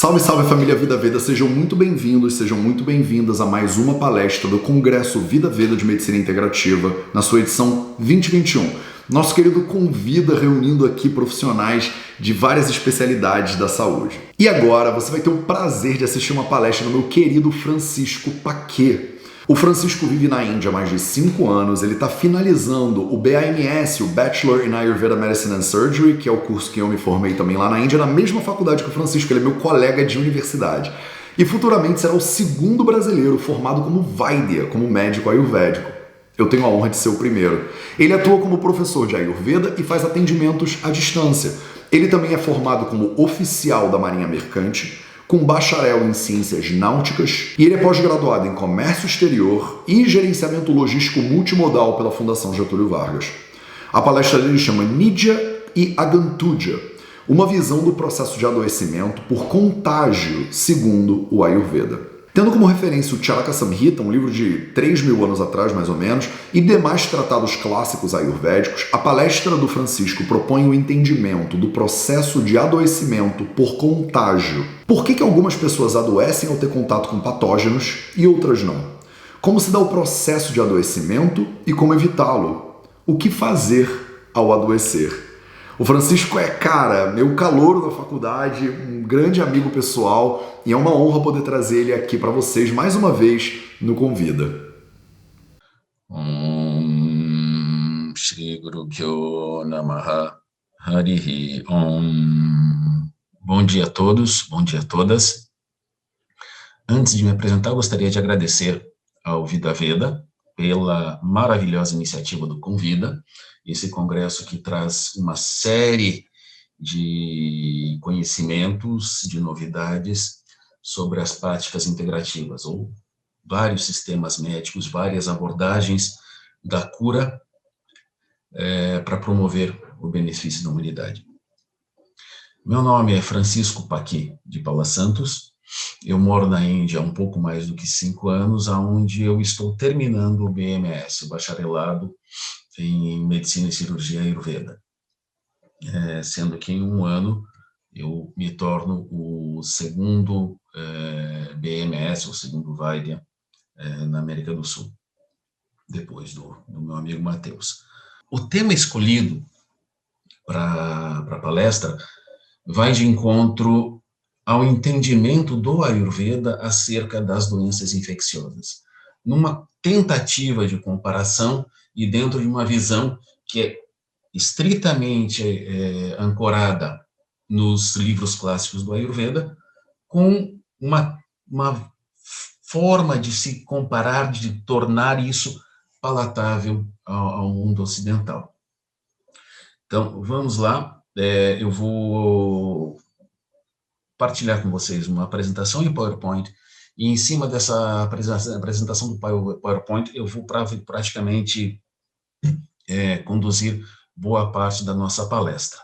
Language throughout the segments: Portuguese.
Salve, salve família Vida Veda, sejam muito bem-vindos, sejam muito bem-vindas a mais uma palestra do Congresso Vida Veda de Medicina Integrativa, na sua edição 2021. Nosso querido Convida reunindo aqui profissionais de várias especialidades da saúde. E agora você vai ter o prazer de assistir uma palestra do meu querido Francisco Paquet. O Francisco vive na Índia há mais de 5 anos, ele está finalizando o BAMS, o Bachelor in Ayurveda Medicine and Surgery, que é o curso que eu me formei também lá na Índia, na mesma faculdade que o Francisco, ele é meu colega de universidade. E futuramente será o segundo brasileiro formado como Vaidya, como médico ayurvédico. Eu tenho a honra de ser o primeiro. Ele atua como professor de Ayurveda e faz atendimentos à distância. Ele também é formado como oficial da Marinha Mercante, com bacharel em ciências náuticas, e ele é pós-graduado em comércio exterior e gerenciamento logístico multimodal pela Fundação Getúlio Vargas. A palestra dele chama Nidya e Agantudya, uma visão do processo de adoecimento por contágio segundo o Ayurveda. Tendo como referência o Charaka Samhita, um livro de 3.000 anos atrás, mais ou menos, e demais tratados clássicos ayurvédicos, a palestra do Francisco propõe o entendimento do processo de adoecimento por contágio. Por que algumas pessoas adoecem ao ter contato com patógenos e outras não? Como se dá o processo de adoecimento e como evitá-lo? O que fazer ao adoecer? O Francisco é, meu calouro da faculdade, um grande amigo pessoal, e é uma honra poder trazer ele aqui para vocês mais uma vez no Convida. Shri Guru Pyo Namaha Harihi Om. Bom dia a todos, bom dia a todas. Antes de me apresentar, eu gostaria de agradecer ao Vida Veda pela maravilhosa iniciativa do Convida, esse congresso que traz uma série de conhecimentos, de novidades sobre as práticas integrativas, ou vários sistemas médicos, várias abordagens da cura para promover o benefício da humanidade. Meu nome é Francisco Paquet de Paula Santos. Eu moro na Índia há um pouco mais do que 5 anos, onde eu estou terminando o BMS, o bacharelado em Medicina e Cirurgia Ayurveda. Sendo que em 1 ano eu me torno o segundo BMS, o segundo Vaidya, na América do Sul, depois do meu amigo Matheus. O tema escolhido para a palestra vai de encontro ao entendimento do Ayurveda acerca das doenças infecciosas, numa tentativa de comparação e dentro de uma visão que é estritamente ancorada nos livros clássicos do Ayurveda, com uma forma de se comparar, de tornar isso palatável ao mundo ocidental. Então, vamos lá. Eu vou partilhar com vocês uma apresentação em PowerPoint, e em cima dessa apresentação do PowerPoint, eu vou praticamente conduzir boa parte da nossa palestra.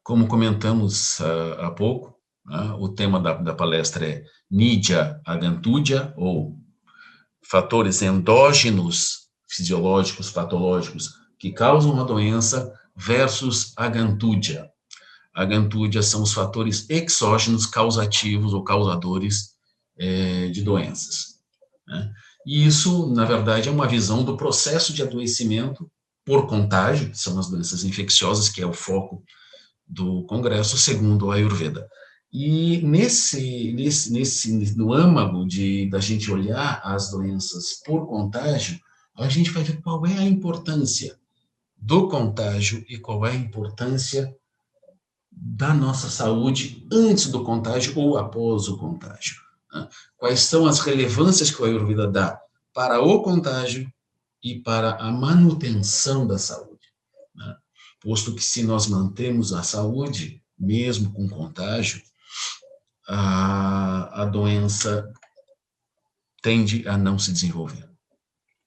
Como comentamos há pouco, o tema da palestra é Nidya Agantudya, ou fatores endógenos, fisiológicos, patológicos, que causam uma doença, versus Agantudya. Agantudya são os fatores exógenos causativos ou causadores de doenças. E isso, na verdade, é uma visão do processo de adoecimento por contágio, que são as doenças infecciosas, que é o foco do congresso, segundo o Ayurveda. E no âmago da gente olhar as doenças por contágio, a gente vai ver qual é a importância do contágio e qual é a importância da nossa saúde antes do contágio ou após o contágio. Quais são as relevâncias que o Ayurveda dá para o contágio e para a manutenção da saúde. Posto que se nós mantemos a saúde, mesmo com contágio, a doença tende a não se desenvolver.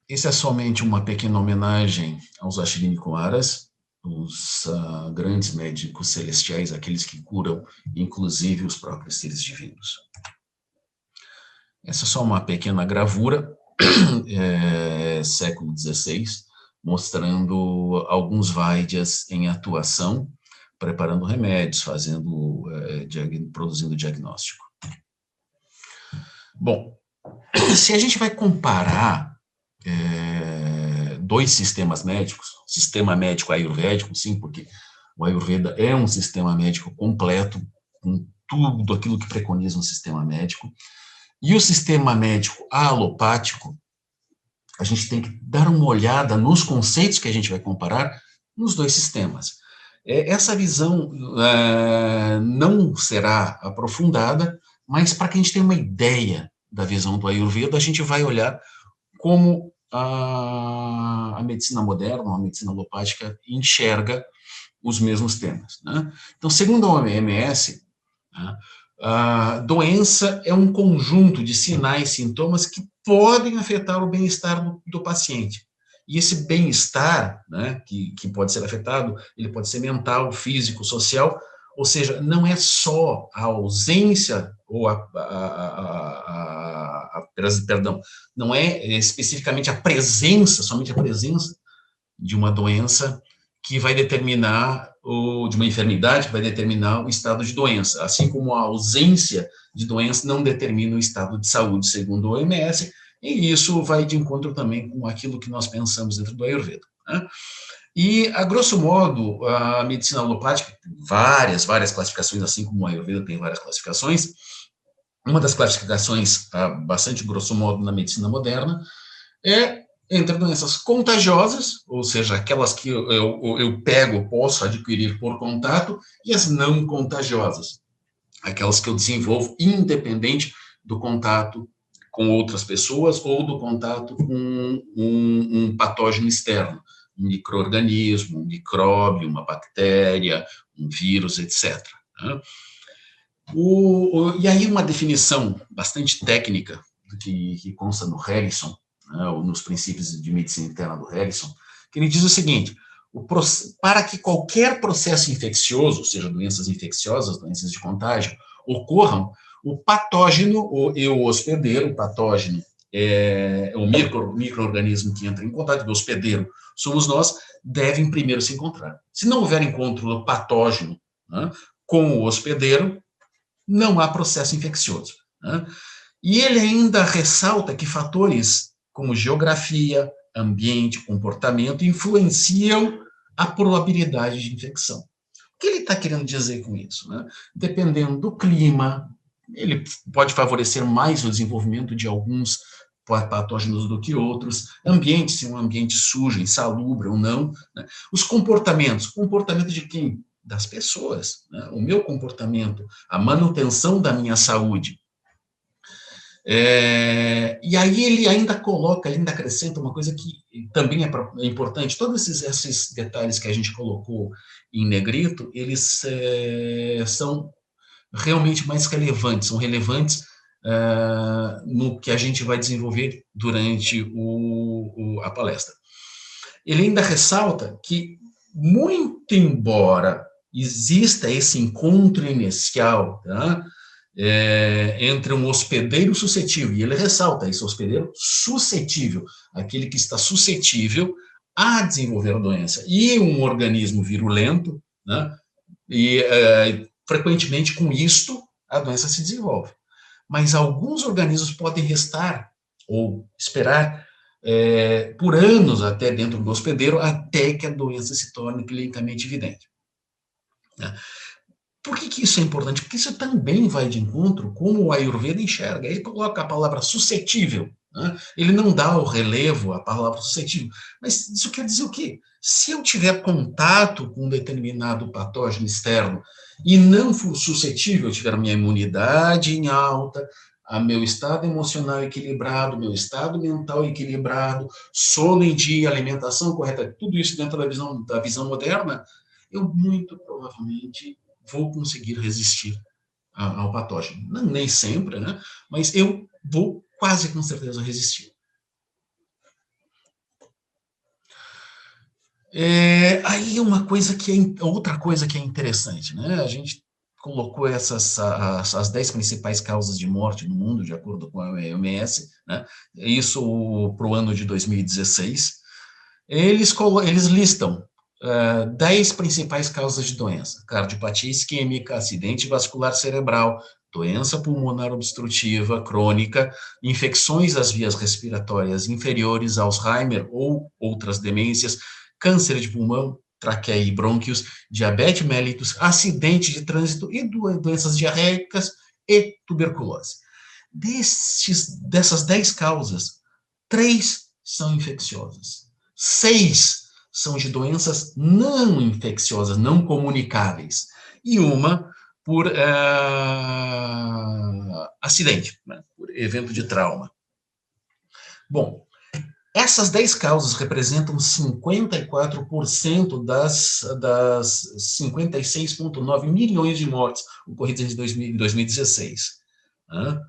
Isso é somente uma pequena homenagem aos Ashwini Kumaras, os grandes médicos celestiais, aqueles que curam, inclusive, os próprios seres divinos. Essa é só uma pequena gravura, século XVI, mostrando alguns Vaidyas em atuação, preparando remédios, produzindo diagnóstico. Bom, se a gente vai comparar dois sistemas médicos, sistema médico ayurvédico, sim, porque o Ayurveda é um sistema médico completo, com tudo aquilo que preconiza um sistema médico, e o sistema médico alopático, a gente tem que dar uma olhada nos conceitos que a gente vai comparar nos dois sistemas. Essa visão não será aprofundada, mas para que a gente tenha uma ideia da visão do Ayurveda, a gente vai olhar como a medicina moderna, a medicina alopática, enxerga os mesmos temas. Né? Então, segundo a OMS, né, a doença é um conjunto de sinais e sintomas que podem afetar o bem-estar do paciente. E esse bem-estar, né, que pode ser afetado, ele pode ser mental, físico, social, ou seja, não é só a ausência ou perdão, não é especificamente a presença, somente a presença de uma doença que vai determinar, ou de uma enfermidade que vai determinar o estado de doença, assim como a ausência de doença não determina o estado de saúde, segundo o OMS, e isso vai de encontro também com aquilo que nós pensamos dentro do Ayurveda. Né? E, a grosso modo, a medicina alopática tem várias classificações, assim como o Ayurveda tem várias classificações. Uma das classificações, bastante grosso modo, na medicina moderna, é entre doenças contagiosas, ou seja, aquelas que eu pego, posso adquirir por contato, e as não contagiosas, aquelas que eu desenvolvo independente do contato com outras pessoas ou do contato com um patógeno externo, um micro-organismo, um micróbio, uma bactéria, um vírus, etc. Né? E aí uma definição bastante técnica que consta no Harrison, né, ou nos princípios de medicina interna do Harrison, que ele diz o seguinte: para que qualquer processo infeccioso, seja doenças infecciosas, doenças de contágio, ocorram, o patógeno e o hospedeiro, o patógeno é o micro-organismo que entra em contato, o hospedeiro somos nós, devem primeiro se encontrar. Se não houver encontro do patógeno, né, com o hospedeiro, não há processo infeccioso. Né? E ele ainda ressalta que fatores como geografia, ambiente, comportamento influenciam a probabilidade de infecção. O que ele está querendo dizer com isso? Né? Dependendo do clima, ele pode favorecer mais o desenvolvimento de alguns patógenos do que outros, ambiente, se é um ambiente sujo, insalubre ou não, né? Os comportamentos, comportamento de quem? Das pessoas, né? O meu comportamento, a manutenção da minha saúde. E aí ele ainda coloca, ele ainda acrescenta uma coisa que também é importante, todos esses detalhes que a gente colocou em negrito, eles são realmente mais relevantes, são relevantes no que a gente vai desenvolver durante a palestra. Ele ainda ressalta que, muito embora exista esse encontro inicial, tá, entre um hospedeiro suscetível, e ele ressalta esse hospedeiro suscetível, aquele que está suscetível a desenvolver a doença, e um organismo virulento, né, e frequentemente com isto a doença se desenvolve. Mas alguns organismos podem restar ou esperar por anos até dentro do hospedeiro, até que a doença se torne clinicamente evidente. Né? Por que isso é importante? Porque isso também vai de encontro como o Ayurveda enxerga. Ele coloca a palavra suscetível, né? Ele não dá o relevo à palavra suscetível. Mas isso quer dizer o quê? Se eu tiver contato com um determinado patógeno externo e não for suscetível, tiver minha imunidade em alta, a meu estado emocional equilibrado, meu estado mental equilibrado, sono em dia, alimentação correta, tudo isso dentro da visão moderna, eu muito provavelmente vou conseguir resistir ao patógeno. Não, nem sempre, né? Mas eu vou quase com certeza resistir. Aí outra coisa que é interessante, né? A gente colocou as 10 principais causas de morte no mundo, de acordo com a OMS, né? Isso para o ano de 2016. Eles listam 10 principais causas de doença: cardiopatia isquêmica, acidente vascular cerebral, doença pulmonar obstrutiva crônica, infecções das vias respiratórias inferiores, Alzheimer ou outras demências, câncer de pulmão, traqueia e brônquios, diabetes mellitus, acidente de trânsito e doenças diarreicas e tuberculose. Dessas 10 causas, 3 são infecciosas, 6 são de doenças não infecciosas, não comunicáveis, e uma por acidente, né, por evento de trauma. Bom, essas 10 causas representam 54% das 56,9 milhões de mortes ocorridas em 2016. Né?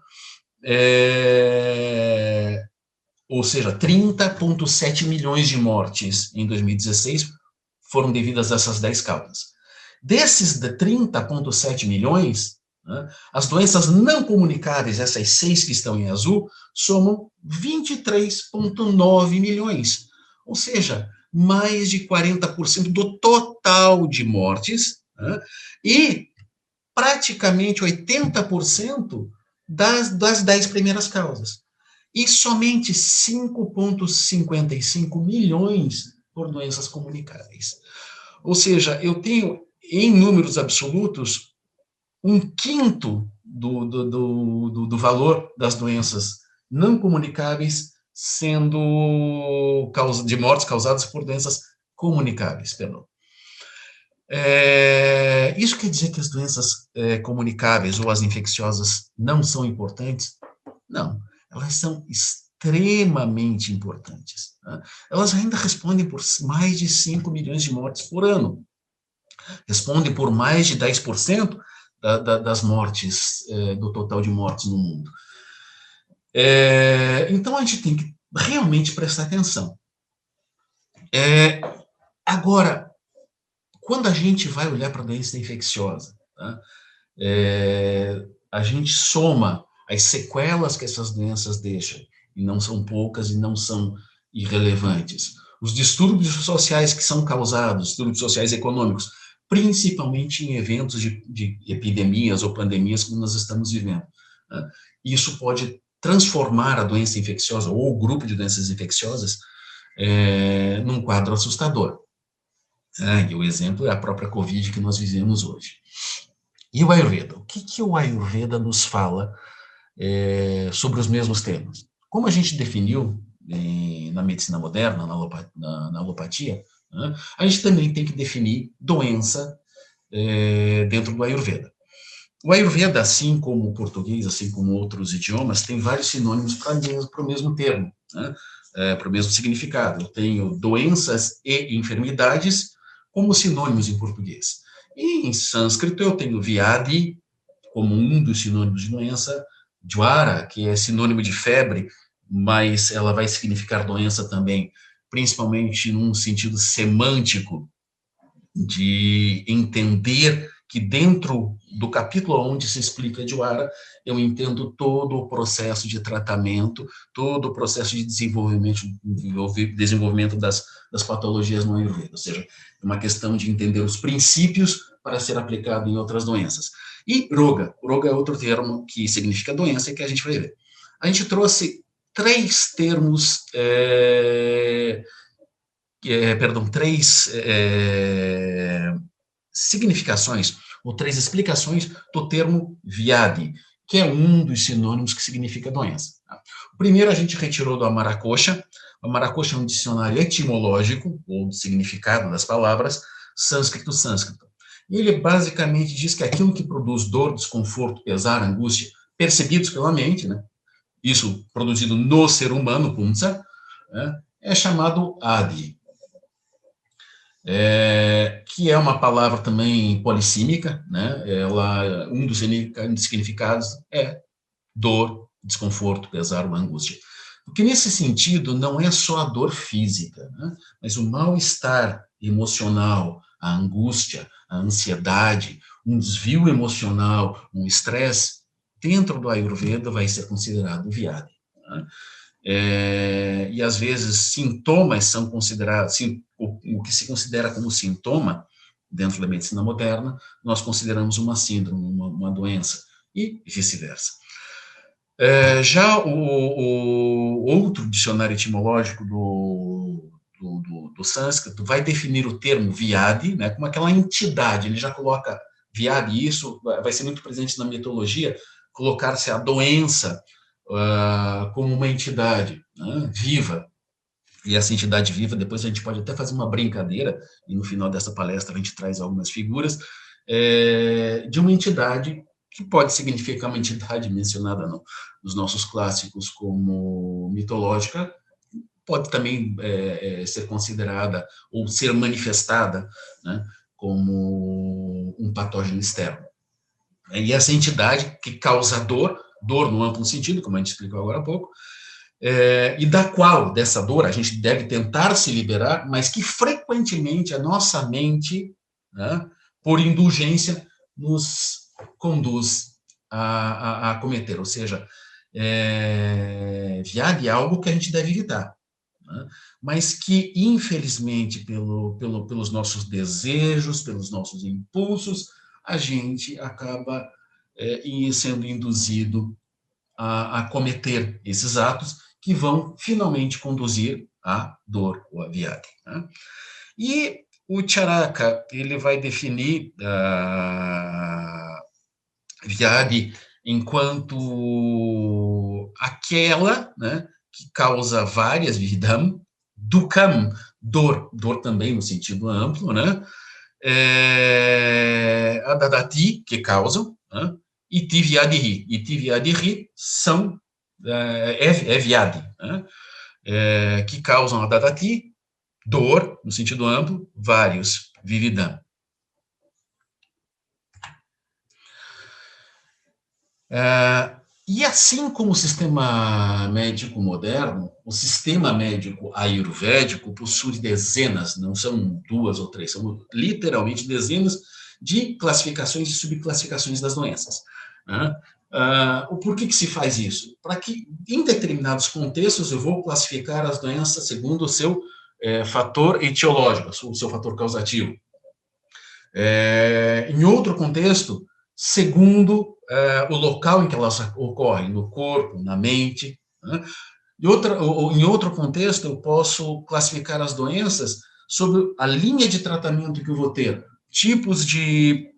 Ou seja, 30,7 milhões de mortes em 2016 foram devidas a essas 10 causas. Desses de 30,7 milhões, né, as doenças não comunicáveis, essas 6 que estão em azul, somam 23,9 milhões. Ou seja, mais de 40% do total de mortes, né, e praticamente 80% das 10 primeiras causas. E somente 5,55 milhões por doenças comunicáveis. Ou seja, eu tenho, em números absolutos, 1/5 do valor das doenças não comunicáveis sendo de mortes causadas por doenças comunicáveis. Perdão. Isso quer dizer que as doenças comunicáveis ou as infecciosas não são importantes? Não, elas são extremamente importantes. Né? Elas ainda respondem por mais de 5 milhões de mortes por ano. Respondem por mais de 10% das mortes, do total de mortes no mundo. Então, a gente tem que realmente prestar atenção. Agora, quando a gente vai olhar para a doença infecciosa, tá? A gente soma as sequelas que essas doenças deixam, e não são poucas e não são irrelevantes. Os distúrbios sociais que são causados, distúrbios sociais e econômicos, principalmente em eventos de epidemias ou pandemias como nós estamos vivendo. Né? Isso pode transformar a doença infecciosa ou o grupo de doenças infecciosas num quadro assustador. E o exemplo é a própria Covid que nós vivemos hoje. E o Ayurveda? O que o Ayurveda nos fala sobre os mesmos temas? Como a gente definiu na medicina moderna, na alopatia, né, a gente também tem que definir doença dentro do Ayurveda. O Ayurveda, assim como o português, assim como outros idiomas, tem vários sinônimos para o mesmo termo, né, para o mesmo significado. Eu tenho doenças e enfermidades como sinônimos em português. E em sânscrito eu tenho Vyadhi, como um dos sinônimos de doença, Jwara, que é sinônimo de febre, mas ela vai significar doença também, principalmente num sentido semântico, de entender que dentro do capítulo onde se explica Jwara, eu entendo todo o processo de tratamento, todo o processo de desenvolvimento das patologias no Ayurveda, ou seja, é uma questão de entender os princípios para ser aplicado em outras doenças. E Roga é outro termo que significa doença e que a gente vai ver. A gente trouxe 3 termos, 3 significações, ou 3 explicações do termo Vyadhi, que é um dos sinônimos que significa doença. O primeiro a gente retirou do Amaracosha. O Amaracosha é um dicionário etimológico, ou significado das palavras, sânscrito. E ele basicamente diz que aquilo que produz dor, desconforto, pesar, angústia, percebidos pela mente, né, isso produzido no ser humano, punsa, né, é chamado Adi. Que é uma palavra também polissímica, né? Um dos significados é dor, desconforto, pesar ou angústia. Porque nesse sentido não é só a dor física, né? Mas o mal-estar emocional, a angústia, a ansiedade, um desvio emocional, um estresse, dentro do Ayurveda vai ser considerado Vyadhi. Né? E às vezes sintomas são considerados, o que se considera como sintoma dentro da medicina moderna, nós consideramos uma síndrome, uma doença. e vice-versa. Já o outro dicionário etimológico do sânscrito vai definir o termo vyadi, né, como aquela entidade. Ele já coloca vyadi, e isso vai ser muito presente na mitologia, colocar-se a doença como uma entidade, né, viva. E essa entidade viva, depois a gente pode até fazer uma brincadeira, e no final dessa palestra a gente traz algumas figuras, de uma entidade que pode significar uma entidade mencionada nos nossos clássicos como mitológica, pode também ser considerada ou ser manifestada, né, como um patógeno externo. E essa entidade que causa dor no amplo sentido, como a gente explicou agora há pouco, e da qual, dessa dor, a gente deve tentar se liberar, mas que frequentemente a nossa mente, né, por indulgência, nos conduz a cometer. Ou seja, Vyadi é algo que a gente deve evitar, né, mas que, infelizmente, pelos nossos desejos, pelos nossos impulsos, a gente acaba sendo induzido a cometer esses atos que vão finalmente conduzir à dor ou à Vyadi, né? E o Charaka, ele vai definir Vyadi enquanto aquela, né, que causa várias Vidam, Dukam, dor também no sentido amplo, né? Adadati, que causam, né? E Tivyadihi. E Tivyadihi são Vyadi, né? Que causam Adadati, dor, no sentido amplo, vários, Vividam. E assim como o sistema médico moderno, o sistema médico ayurvédico possui dezenas, não são 2 ou 3, são literalmente dezenas de classificações e subclassificações das doenças, né? Por que se faz isso? Para que, em determinados contextos, eu vou classificar as doenças segundo o seu fator etiológico, o seu fator causativo. Em outro contexto, segundo o local em que elas ocorrem, no corpo, na mente, né? Em outro contexto, eu posso classificar as doenças sobre a linha de tratamento que eu vou ter, tipos de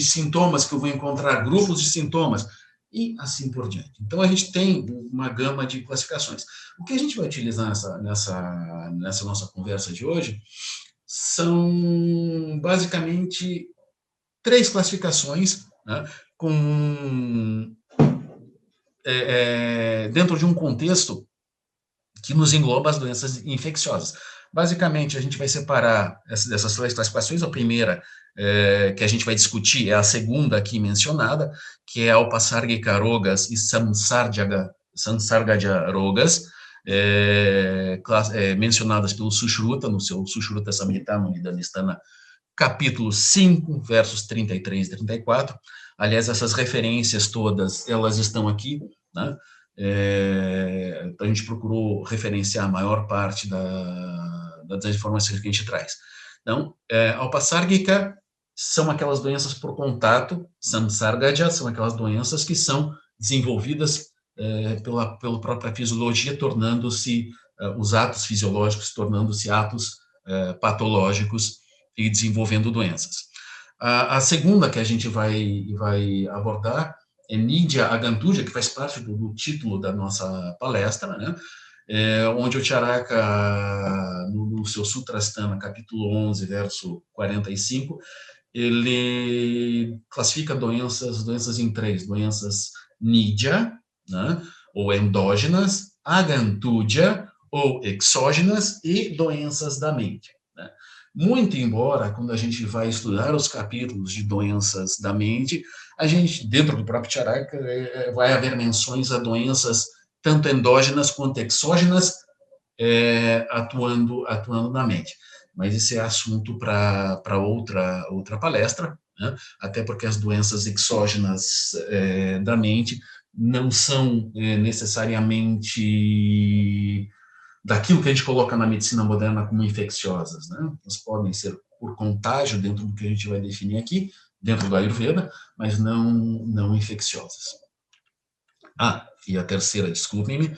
sintomas que eu vou encontrar, grupos de sintomas, e assim por diante. Então, a gente tem uma gama de classificações. O que a gente vai utilizar nessa nossa conversa de hoje são, basicamente, 3 classificações, né, dentro de um contexto que nos engloba as doenças infecciosas. Basicamente, a gente vai separar dessas 3 classificações. A primeira que a gente vai discutir é a segunda aqui mencionada, que é a Upasargika Rogas e Samsargaja Rogas, mencionadas pelo Sushruta, no seu Sushruta Samhita Nidamistana, capítulo 5, versos 33 e 34. Aliás, essas referências todas, elas estão aqui, né? A gente procurou referenciar a maior parte das informações que a gente traz. Então, Upasargika são aquelas doenças por contato, Samsargaja são aquelas doenças que são desenvolvidas pela própria fisiologia, tornando-se os atos fisiológicos, tornando-se atos patológicos e desenvolvendo doenças. A segunda que a gente vai abordar é Nidya Agantuja, que faz parte do título da nossa palestra, né? Onde o Charaka, no seu Sutrasthana, capítulo 11, verso 45, ele classifica doenças em 3, doenças Nidya, né, ou endógenas, Agantuja, ou exógenas, e doenças da mente, né? Muito embora, quando a gente vai estudar os capítulos de doenças da mente, a gente, dentro do próprio Charaka, vai haver menções a doenças tanto endógenas quanto exógenas atuando na mente. Mas esse é assunto para outra palestra, né? Até porque as doenças exógenas da mente não são necessariamente daquilo que a gente coloca na medicina moderna como infecciosas, né? Elas podem ser por contágio, dentro do que a gente vai definir aqui, dentro do Ayurveda, mas não infecciosas. E a terceira, desculpem-me,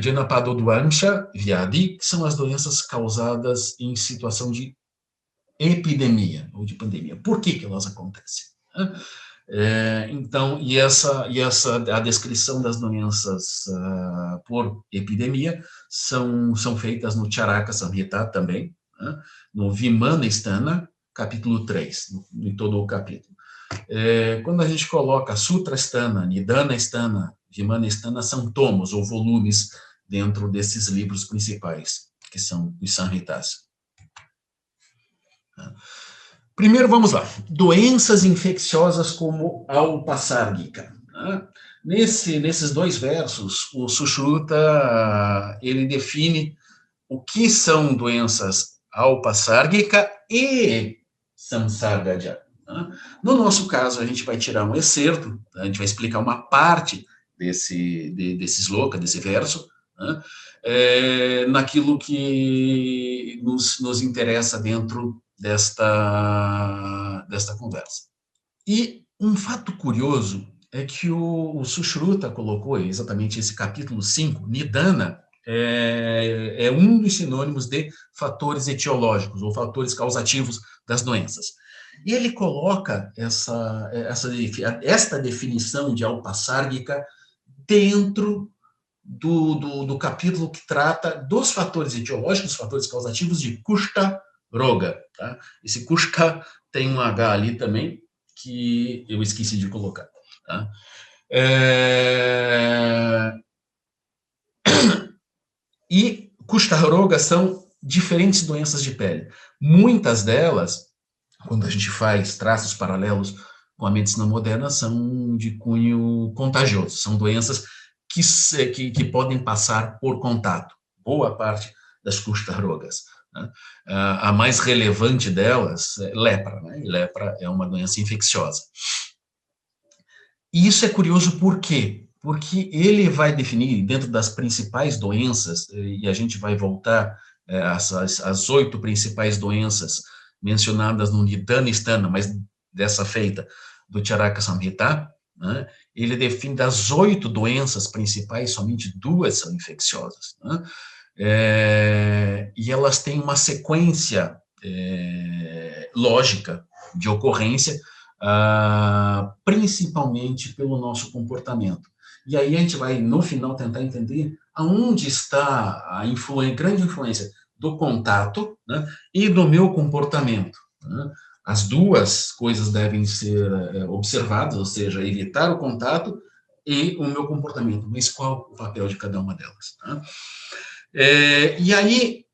Janapadodvansha Vyadi, que são as doenças causadas em situação de epidemia ou de pandemia. Por que elas acontecem? Então, a descrição das doenças por epidemia são feitas no Charaka Samhita também, no Vimanastana, capítulo 3, em todo o capítulo. Quando a gente coloca Sutrastana, Nidanastana, Vimanastana, são tomos ou volumes dentro desses livros principais, que são os Samhitas. Primeiro, vamos lá. Doenças infecciosas como Alpasárgica. Nesses dois versos, o Sushruta ele define o que são doenças Alpasárgica e Samsargaja. No nosso caso, a gente vai tirar um excerto, a gente vai explicar uma parte desse sloka, desse verso, naquilo que nos interessa dentro desta conversa. E um fato curioso é que o Sushruta colocou exatamente esse capítulo 5, Nidana, é um dos sinônimos de fatores etiológicos ou fatores causativos das doenças. E ele coloca esta definição de Alpasárgica dentro do capítulo que trata dos fatores etiológicos, dos fatores causativos de Kushta Roga. Tá? Esse Kushta tem um H ali também, que eu esqueci de colocar. Tá? E Kushta Roga são diferentes doenças de pele. Muitas delas, quando a gente faz traços paralelos com a medicina moderna, são de cunho contagioso, são doenças que podem passar por contato, boa parte das Kushta Rogas. Né? A mais relevante delas é lepra, né? E lepra é uma doença infecciosa. E isso é curioso por quê? Porque ele vai definir, dentro das principais doenças, e a gente vai voltar às 8 principais doenças mencionadas no Nidanastana, mas dessa feita do Charaka Samhita, né? Ele define das 8 doenças principais, somente 2 são infecciosas. Né? E elas têm uma sequência lógica de ocorrência, principalmente pelo nosso comportamento. E aí a gente vai, no final, tentar entender aonde está a grande influência do contato, né, e do meu comportamento. Né? As duas coisas devem ser observadas, ou seja, evitar o contato e o meu comportamento. Mas qual o papel de cada uma delas? Né? E aí,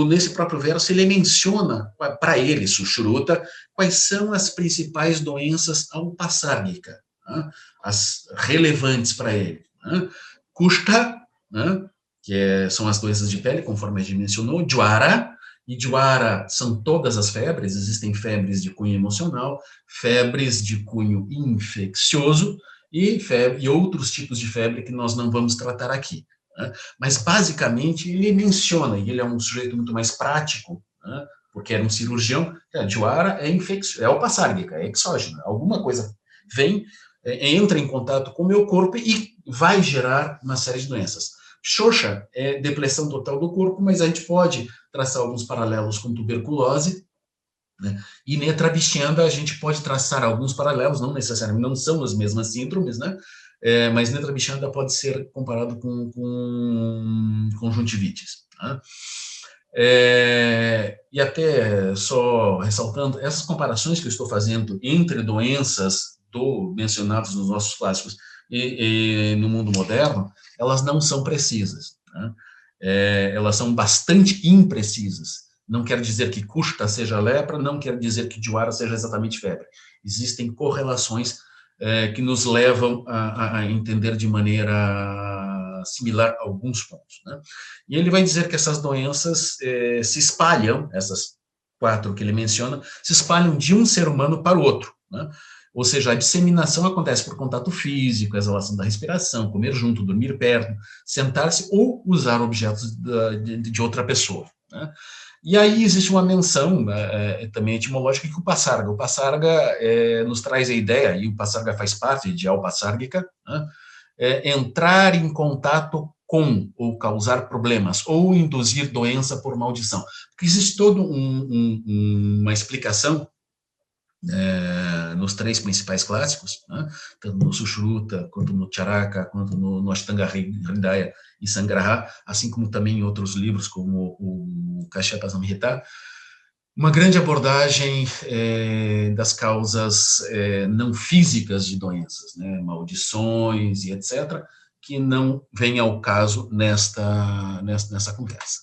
nesse próprio verso, ele menciona para ele, Sushruta, quais são as principais doenças alpasárgica, né? As relevantes para ele. Né? Kushta, né? São as doenças de pele, conforme a gente mencionou, Dwara, e Dwara são todas as febres, existem febres de cunho emocional, febres de cunho infeccioso e outros tipos de febre que nós não vamos tratar aqui. Né? Mas, basicamente, ele menciona, e ele é um sujeito muito mais prático, né? Porque era um cirurgião, a Dwara é alpasárgica, é exógena, alguma coisa vem, entra em contato com o meu corpo e vai gerar uma série de doenças. Shosha é depressão total do corpo, mas a gente pode traçar alguns paralelos com tuberculose, né? E Netrabhyshanda a gente pode traçar alguns paralelos, não necessariamente, não são as mesmas síndromes, né? Mas Netrabhyshanda pode ser comparado com conjuntivites. Tá? E até só ressaltando, essas comparações que eu estou fazendo entre doenças mencionadas nos nossos clássicos e no mundo moderno, elas não são precisas. Né? Elas são bastante imprecisas. Não quer dizer que Kushta seja lepra, não quer dizer que Dwara seja exatamente febre. Existem correlações que nos levam a entender de maneira similar alguns pontos. Né? E ele vai dizer que essas doenças se espalham, essas 4 que ele menciona, se espalham de um ser humano para o outro. Né? Ou seja, a disseminação acontece por contato físico, exalação da respiração, comer junto, dormir perto, sentar-se ou usar objetos de outra pessoa. Né? E aí existe uma menção também etimológica que o Upasarga nos traz a ideia, e o Upasarga faz parte de Alpasárgica, né, entrar em contato com, ou causar problemas, ou induzir doença por maldição. Porque existe toda uma explicação nos 3 principais clássicos, né, tanto no Sushruta, quanto no Charaka, quanto no Ashtanga Hridaya e Sangraha, assim como também em outros livros, como o Kashyapa Samhita, uma grande abordagem das causas não físicas de doenças, né, maldições e etc., que não vem ao caso nessa conversa.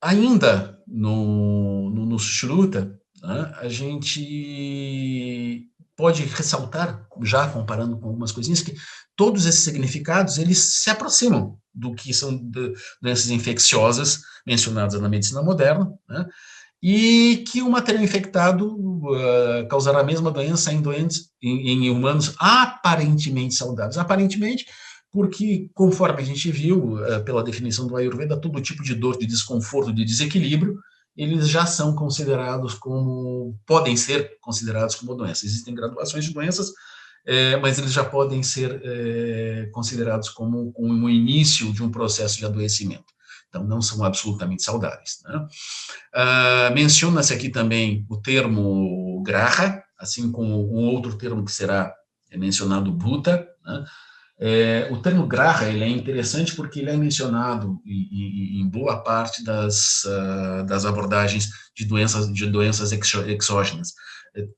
Ainda no Sushruta, né, a gente pode ressaltar, já comparando com algumas coisinhas, que todos esses significados eles se aproximam do que são doenças infecciosas mencionadas na medicina moderna, né, e que o material infectado causará a mesma doença em humanos aparentemente saudáveis. Aparentemente, porque, conforme a gente viu, pela definição do Ayurveda, todo tipo de dor, de desconforto, de desequilíbrio, eles já são considerados podem ser considerados como doenças. Existem graduações de doenças, mas eles já podem ser considerados como o início de um processo de adoecimento. Então, não são absolutamente saudáveis, né? Menciona-se aqui também o termo graha, assim como um outro termo que será mencionado, bhuta, né? O termo graha ele é interessante porque ele é mencionado em boa parte das abordagens de doenças exógenas,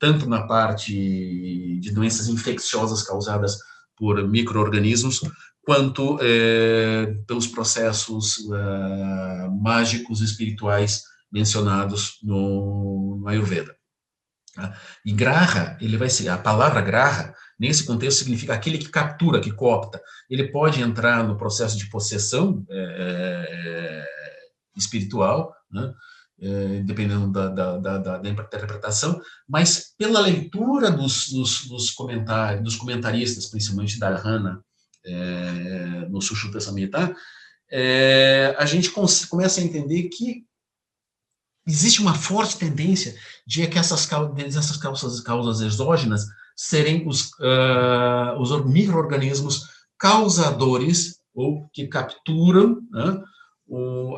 tanto na parte de doenças infecciosas causadas por micro-organismos, quanto pelos processos mágicos espirituais mencionados no Ayurveda. E graha, ele vai ser, a palavra graha, nesse contexto, significa aquele que captura, que coopta. Ele pode entrar no processo de possessão espiritual, né, dependendo da interpretação, mas pela leitura dos comentários, dos comentaristas, principalmente da Hana, no Sushruta Samhita, a gente começa a entender que existe uma forte tendência de que essas causas exógenas serem os micro-organismos causadores ou que capturam, né,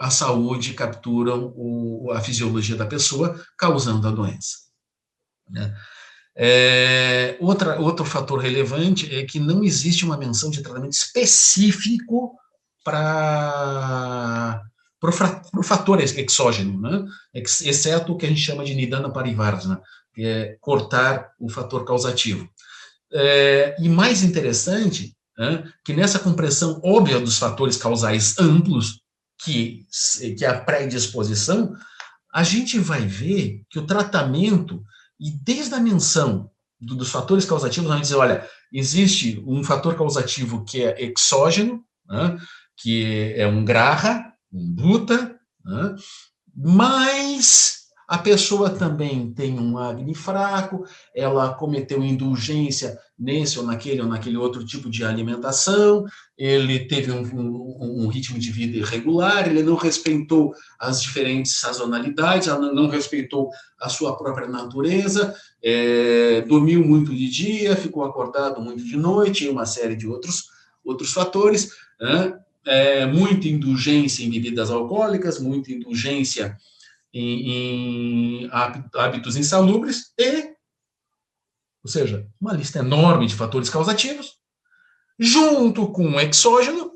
a saúde, capturam a fisiologia da pessoa, causando a doença, né? Outro fator relevante é que não existe uma menção de tratamento específico para o fator exógeno, né? Exceto o que a gente chama de Nidana Parivarjana, que é cortar o fator causativo. E mais interessante, né, que nessa compreensão óbvia dos fatores causais amplos, que é a predisposição, a gente vai ver que o tratamento, e desde a menção dos fatores causativos, a gente diz, olha, existe um fator causativo que é exógeno, né, que é um graha, um bhuta, né, mas a pessoa também tem um Agni fraco, ela cometeu indulgência nesse ou naquele outro tipo de alimentação, ele teve um ritmo de vida irregular, ele não respeitou as diferentes sazonalidades, ela não respeitou a sua própria natureza, dormiu muito de dia, ficou acordado muito de noite, e uma série de outros fatores, né? Muita indulgência em bebidas alcoólicas, muita indulgência em hábitos insalubres ou seja, uma lista enorme de fatores causativos, junto com o exógeno,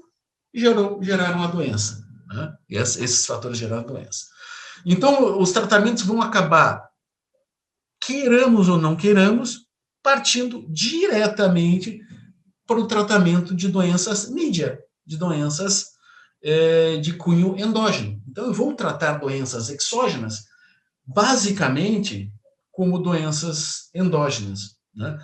geraram a doença, né? E esses fatores geraram a doença. Então, os tratamentos vão acabar, queiramos ou não queiramos, partindo diretamente para o tratamento de doenças mídia, de doenças de cunho endógeno. Então, eu vou tratar doenças exógenas basicamente como doenças endógenas, né?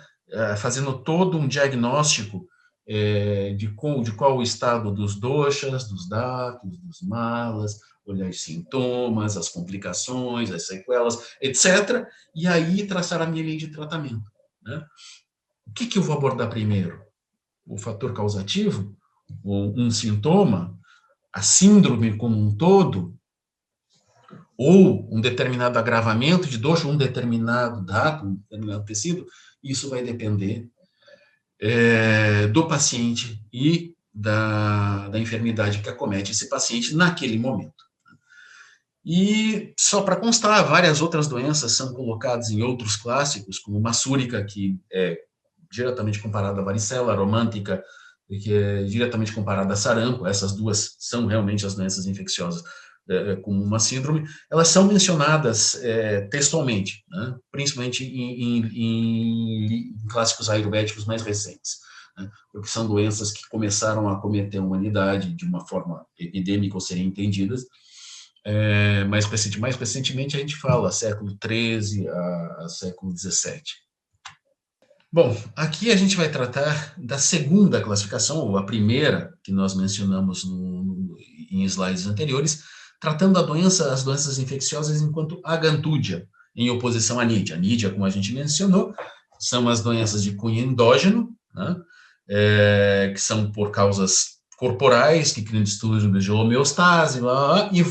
Fazendo todo um diagnóstico de qual o estado dos doshas, dos dhatus, dos malas, olhar os sintomas, as complicações, as sequelas, etc. E aí traçar a minha linha de tratamento, né? O que eu vou abordar primeiro? O fator causativo, um sintoma, a síndrome como um todo, ou um determinado agravamento de dosha, um determinado dado, um determinado tecido, isso vai depender do paciente e da enfermidade que acomete esse paciente naquele momento. E, só para constar, várias outras doenças são colocadas em outros clássicos, como massúrica, que é diretamente comparada à varicela, romântica, que é diretamente comparada a sarampo. Essas duas são realmente as doenças infecciosas como uma síndrome. Elas são mencionadas textualmente, né? Principalmente em clássicos ayurvédicos mais recentes, né? Porque são doenças que começaram a acometer a humanidade de uma forma epidêmica ou serem entendidas. Mais recentemente a gente fala século XIII a século XVII. Bom, aqui a gente vai tratar da segunda classificação, ou a primeira que nós mencionamos em slides anteriores, tratando as doenças infecciosas enquanto agantúdia, em oposição à nídia. A nídia, como a gente mencionou, são as doenças de cunho endógeno, né, que são por causas corporais, que criam distúrbios de homeostase, e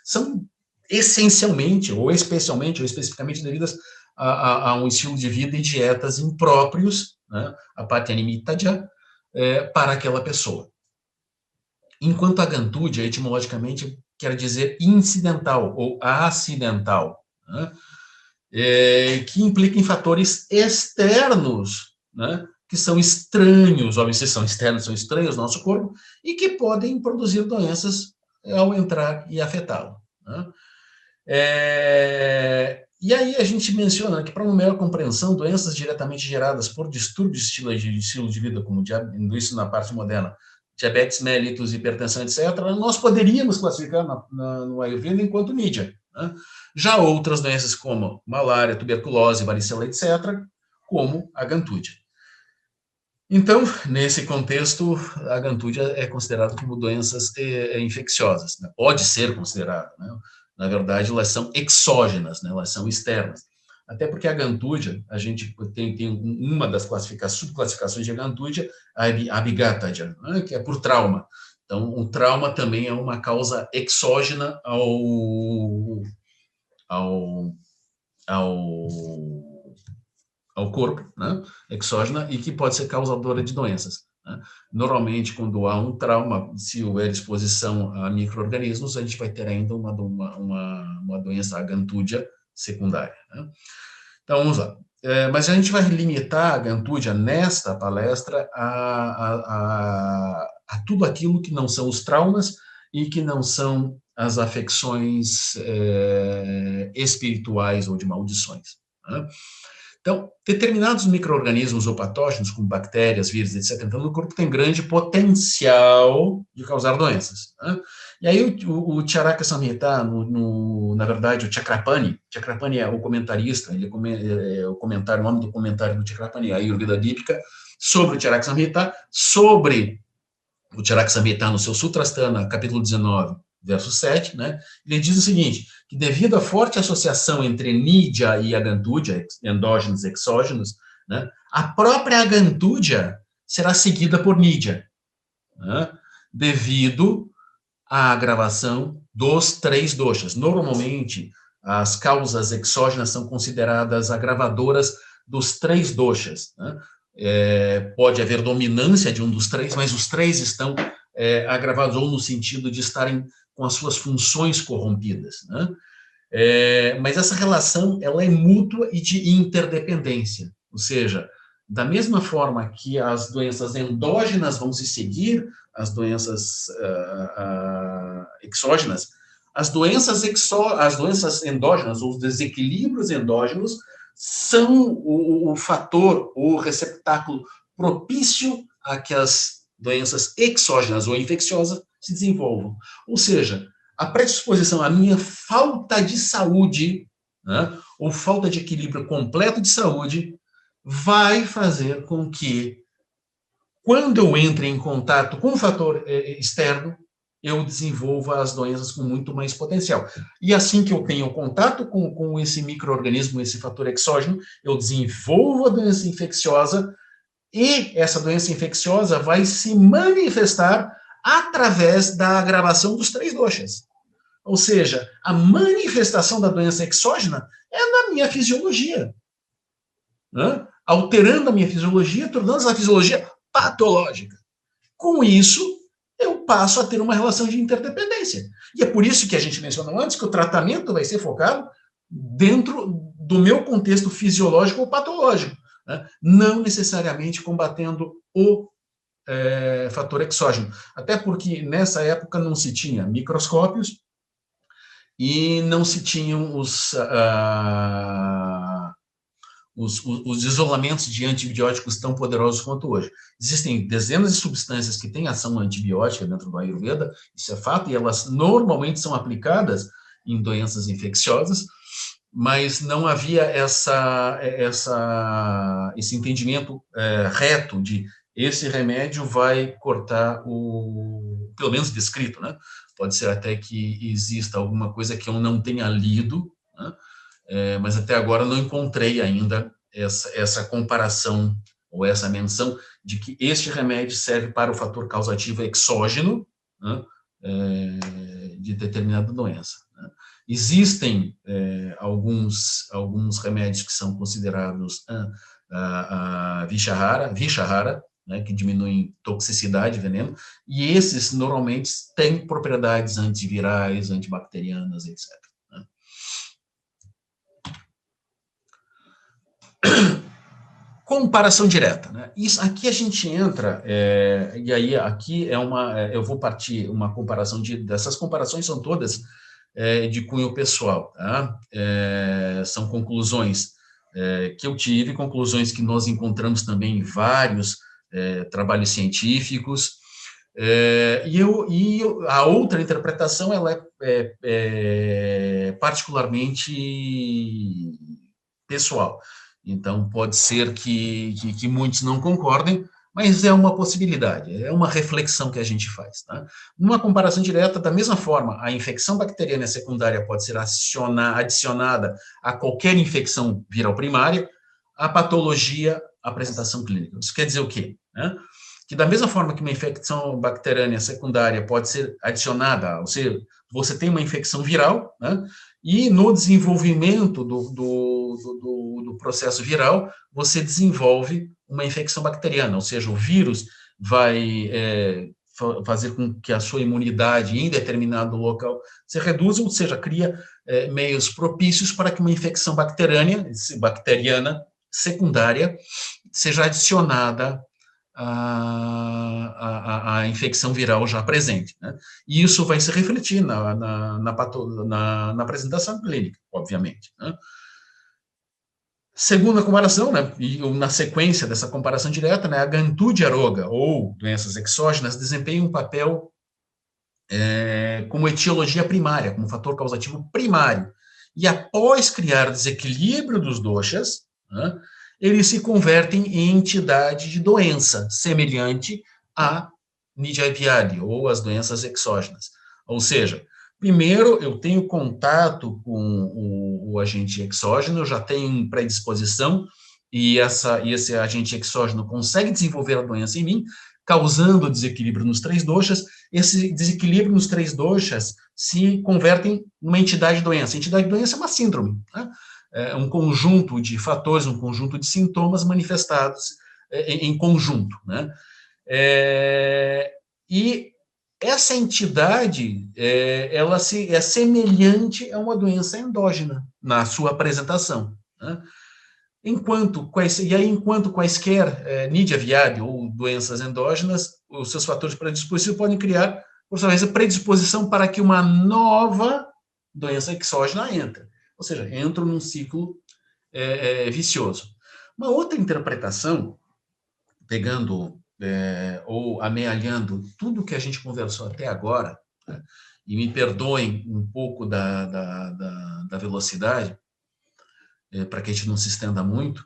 são essencialmente, ou especialmente, ou especificamente devidas a um estilo de vida e dietas impróprios, né, a patyanimitaja, para aquela pessoa. Enquanto a gantúdia, etimologicamente, quer dizer incidental ou acidental, né, que implica em fatores externos, né, que são estranhos, obviamente são externos, são estranhos ao nosso corpo, e que podem produzir doenças ao entrar e afetá-lo, né. E aí a gente menciona que, para uma melhor compreensão, doenças diretamente geradas por distúrbios de estilo de vida, como isso na parte moderna, diabetes mellitus, hipertensão, etc., nós poderíamos classificar no Ayurveda enquanto nídia, né? Já outras doenças como malária, tuberculose, varicela, etc., como a gantúdia. Então, nesse contexto, a gantúdia é considerada como doenças infecciosas, né? Pode ser considerada, né? Na verdade, elas são exógenas, né? Elas são externas. Até porque a gantúdia, a gente tem uma das subclassificações de gantúdia, a abhigataja, né? Que é por trauma. Então, o trauma também é uma causa exógena ao corpo, né, exógena, e que pode ser causadora de doenças, né? Normalmente, quando há um trauma, se houver exposição a micro-organismos, a gente vai ter ainda uma doença, a gantúdia secundária, né? Então, vamos lá. Mas a gente vai limitar a gantúdia nesta palestra a tudo aquilo que não são os traumas e que não são as afecções espirituais ou de maldições, né? Então, determinados micro-organismos ou patógenos, como bactérias, vírus, etc., no corpo tem grande potencial de causar doenças, né? E aí o Charaka Samhita, na verdade, o Chakrapani é o comentarista, o nome do comentário do Chakrapani, a Ayurveda Dípica, sobre o Charaka Samhita, sobre o Charaka Samhita no seu Sutrasthana, capítulo 19, verso 7, né? Ele diz o seguinte, que devido à forte associação entre nídia e agantúdia, endógenos e exógenos, né, a própria agantúdia será seguida por nídia, né, devido à agravação dos 3 doshas. Normalmente, as causas exógenas são consideradas agravadoras dos 3 doshas, né? Pode haver dominância de um dos 3, mas os 3 estão agravados, ou no sentido de estarem com as suas funções corrompidas, né? Mas essa relação ela é mútua e de interdependência, ou seja, da mesma forma que as doenças endógenas vão se seguir, as doenças exógenas, as doenças endógenas, ou os desequilíbrios endógenos, são o fator, o receptáculo propício a que as doenças exógenas ou infecciosas se desenvolvam. Ou seja, a predisposição à minha falta de saúde, né, ou falta de equilíbrio completo de saúde, vai fazer com que, quando eu entre em contato com um fator externo, eu desenvolva as doenças com muito mais potencial. E assim que eu tenho contato com esse micro-organismo, esse fator exógeno, eu desenvolvo a doença infecciosa, e essa doença infecciosa vai se manifestar através da agravação dos 3 doshas. Ou seja, a manifestação da doença exógena é na minha fisiologia, né? Alterando a minha fisiologia, tornando essa fisiologia patológica. Com isso, eu passo a ter uma relação de interdependência. E é por isso que a gente mencionou antes que o tratamento vai ser focado dentro do meu contexto fisiológico ou patológico, né? Não necessariamente combatendo o fator exógeno. Até porque nessa época não se tinha microscópios e não se tinham os isolamentos de antibióticos tão poderosos quanto hoje. Existem dezenas de substâncias que têm ação antibiótica dentro do Ayurveda, isso é fato, e elas normalmente são aplicadas em doenças infecciosas, mas não havia esse entendimento reto de esse remédio vai cortar pelo menos descrito, né? Pode ser até que exista alguma coisa que eu não tenha lido, né? Mas até agora não encontrei ainda essa comparação ou essa menção de que este remédio serve para o fator causativo exógeno, né, de determinada doença, né? Existem alguns remédios que são considerados a Vishahara, né, que diminuem toxicidade, veneno, e esses normalmente têm propriedades antivirais, antibacterianas, etc. Comparação direta, né? Isso aqui a gente entra, e aí aqui eu vou partir uma comparação dessas comparações são todas de cunho pessoal, tá? São conclusões que eu tive, conclusões que nós encontramos também em vários trabalhos científicos, e a outra interpretação ela é particularmente pessoal. Então, pode ser que muitos não concordem, mas é uma possibilidade, é uma reflexão que a gente faz. Tá? Numa comparação direta, da mesma forma, a infecção bacteriana secundária pode ser adicionada a qualquer infecção viral primária, a patologia, a apresentação clínica. Isso quer dizer o quê? Né? Que da mesma forma que uma infecção bacteriana secundária pode ser adicionada, ou seja, você tem uma infecção viral, né? E no desenvolvimento do processo viral, você desenvolve uma infecção bacteriana, ou seja, o vírus vai fazer com que a sua imunidade em determinado local se reduza, ou seja, cria meios propícios para que uma infecção bacteriana secundária seja adicionada a infecção viral já presente, né? E isso vai se refletir na apresentação clínica, obviamente, né? Segunda comparação, né, e na sequência dessa comparação direta, né, a Gantu-Diaroga, ou doenças exógenas, desempenham um papel como etiologia primária, como fator causativo primário. E após criar desequilíbrio dos doshas, né, eles se convertem em entidade de doença, semelhante a Nidya Vyadhi, ou as doenças exógenas. Ou seja, primeiro eu tenho contato com o agente exógeno, eu já tenho predisposição, e esse agente exógeno consegue desenvolver a doença em mim, causando desequilíbrio nos 3 doshas. Esse desequilíbrio nos 3 doshas se convertem numa entidade de doença. A entidade de doença é uma síndrome, né? Um conjunto de fatores, um conjunto de sintomas manifestados em conjunto, né? E essa entidade, ela é semelhante a uma doença endógena na sua apresentação, né? Enquanto quaisquer Nidya Vyadhi ou doenças endógenas, os seus fatores predispositivos podem criar, por sua vez, a predisposição para que uma nova doença exógena entre. Ou seja, entram num ciclo vicioso. Uma outra interpretação, pegando ou amealhando tudo que a gente conversou até agora, né, e me perdoem um pouco da velocidade, para que a gente não se estenda muito,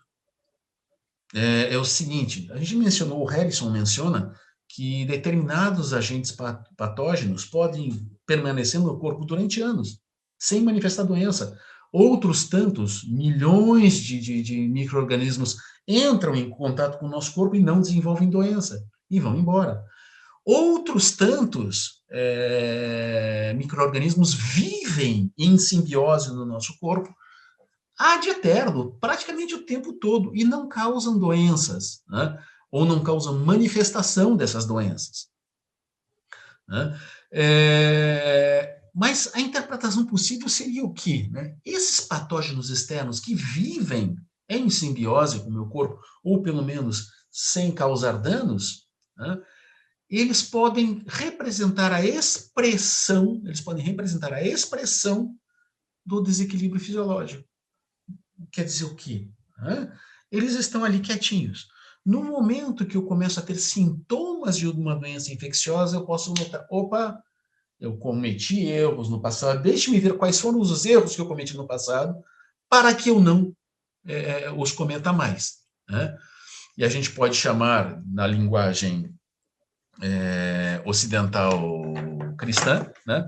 é o seguinte: a gente mencionou, o Harrison menciona, que determinados agentes patógenos podem permanecer no corpo durante anos, sem manifestar doença. Outros tantos, milhões de micro-organismos entram em contato com o nosso corpo e não desenvolvem doença, e vão embora. outros tantos micro-organismos vivem em simbiose no nosso corpo ad eterno, praticamente o tempo todo, e não causam doenças, né? Ou não causam manifestação dessas doenças. Né? Mas a interpretação possível seria o quê? Né? Esses patógenos externos que vivem em simbiose com o meu corpo, ou pelo menos sem causar danos, né? Eles podem representar a expressão do desequilíbrio fisiológico. Quer dizer o quê? Eles estão ali quietinhos. No momento que eu começo a ter sintomas de uma doença infecciosa, eu posso notar, opa, eu cometi erros no passado, deixe-me ver quais foram os erros que eu cometi no passado, para que eu não os cometa mais. Né? E a gente pode chamar, na linguagem ocidental cristã, né?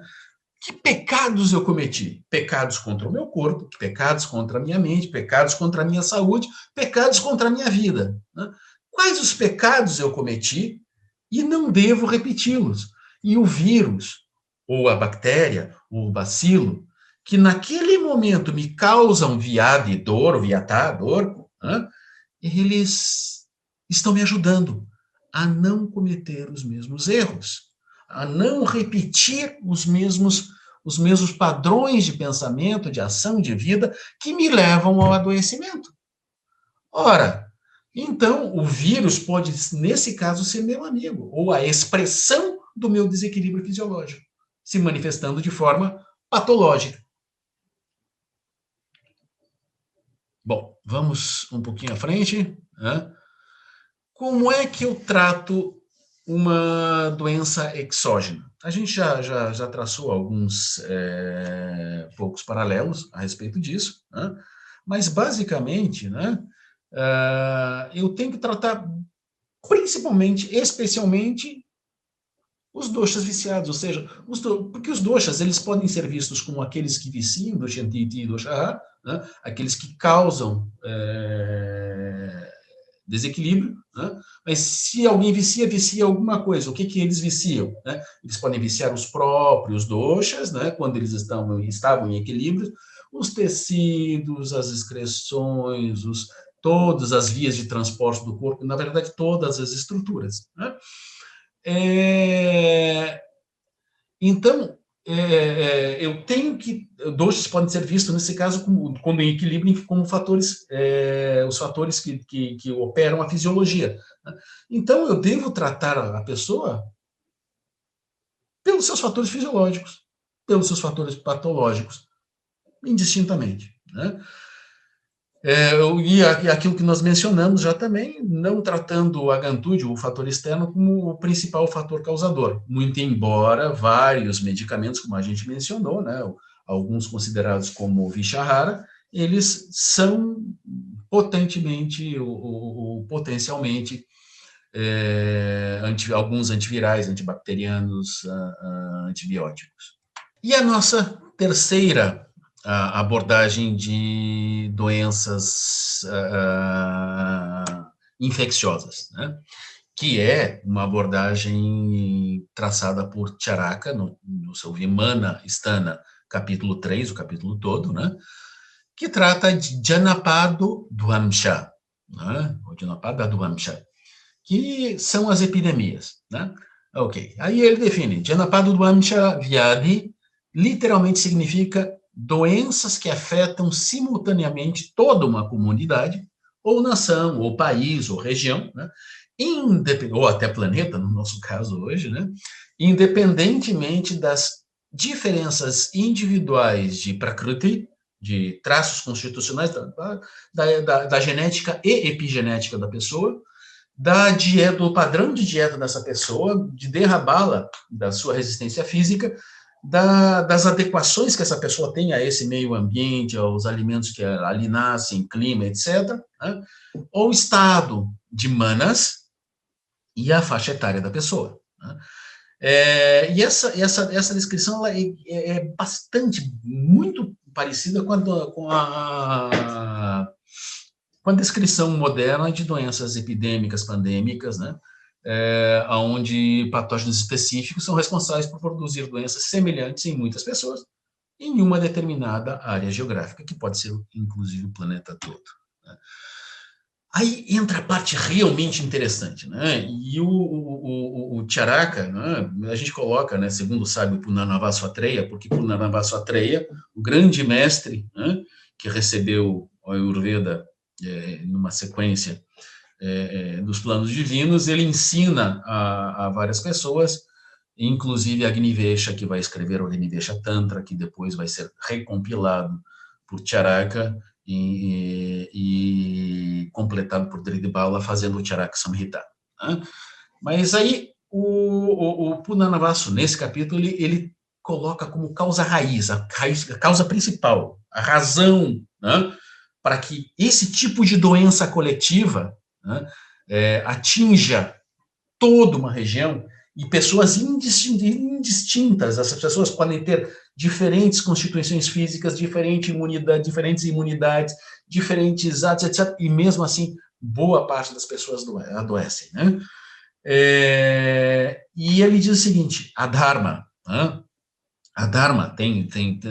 Que pecados eu cometi? Pecados contra o meu corpo, pecados contra a minha mente, pecados contra a minha saúde, pecados contra a minha vida. Né? Quais os pecados eu cometi e não devo repeti-los? E o vírus, ou a bactéria, ou o bacilo, que naquele momento me causam dor, né? Eles estão me ajudando a não cometer os mesmos erros, a não repetir os mesmos padrões de pensamento, de ação, de vida que me levam ao adoecimento. Ora, então o vírus pode, nesse caso, ser meu amigo, ou a expressão do meu desequilíbrio fisiológico, se manifestando de forma patológica. Bom, vamos um pouquinho à frente. Né? Como é que eu trato uma doença exógena? A gente já traçou alguns poucos paralelos a respeito disso, né? Mas, basicamente, né, eu tenho que tratar principalmente, especialmente, os doshas viciados, ou seja, porque os doshas eles podem ser vistos como aqueles que viciam, doshantiti e doshaha, né, aqueles que causam desequilíbrio, né? Mas se alguém vicia alguma coisa, o que eles viciam? Né? Eles podem viciar os próprios doshas, né? Quando eles estavam em equilíbrio, os tecidos, as excreções, todas as vias de transporte do corpo, na verdade, todas as estruturas. Né? Então, eu tenho que... Doshas podem ser vistos, nesse caso, quando em equilíbrio, como fatores, os fatores que operam a fisiologia. Né? Então, eu devo tratar a pessoa pelos seus fatores fisiológicos, pelos seus fatores patológicos, indistintamente. Né? E aquilo que nós mencionamos já também, não tratando o agantúdio, o fator externo, como o principal fator causador. Muito embora vários medicamentos, como a gente mencionou, né, alguns considerados como Vishahara, eles são potentemente ou potencialmente alguns antivirais, antibacterianos, antibióticos. E a nossa terceira a abordagem de doenças infecciosas, né? Que é uma abordagem traçada por Charaka, no seu Vimana Sthana, capítulo 3, o capítulo todo, né? Que trata de Janapado Dvamsha, né? O Janapada Dvamsha, que são as epidemias, né? Ok, aí ele define, Janapado Dvamsha Vyadhi, literalmente significa doenças que afetam simultaneamente toda uma comunidade, ou nação, ou país, ou região, né? Ou até planeta, no nosso caso hoje, né? Independentemente das diferenças individuais de Prakriti, de traços constitucionais da genética e epigenética da pessoa, do padrão de dieta dessa pessoa, de derrabá-la da sua resistência física, das adequações que essa pessoa tem a esse meio ambiente, aos alimentos que ali nascem, clima, etc., né? O estado de manas e a faixa etária da pessoa. Né? E essa descrição ela é bastante, muito parecida com a descrição moderna de doenças epidêmicas, pandêmicas, né? onde patógenos específicos são responsáveis por produzir doenças semelhantes em muitas pessoas, em uma determinada área geográfica, que pode ser, inclusive, o planeta todo. Né? Aí entra a parte realmente interessante, né? E o Charaka, né? A gente coloca, né, segundo sabe o Punarnavasa Atreya, porque Punarnavasa Atreya, o grande mestre, né, que recebeu o Ayurveda numa sequência dos planos divinos, ele ensina a várias pessoas, inclusive a Agnivesha, que vai escrever o Agnivesha Tantra, que depois vai ser recompilado por Charaka e completado por Dridibala, fazendo o Charaka Samhita. Né? Mas aí o Punarnavasu, nesse capítulo, ele coloca como causa raiz, a causa principal, a razão, né, para que esse tipo de doença coletiva, né, atinja toda uma região e pessoas indistintas. Essas pessoas podem ter diferentes constituições físicas, diferentes imunidades, diferentes atos, etc. E mesmo assim, boa parte das pessoas adoecem. Né? E ele diz o seguinte: a Dharma, né? A Dharma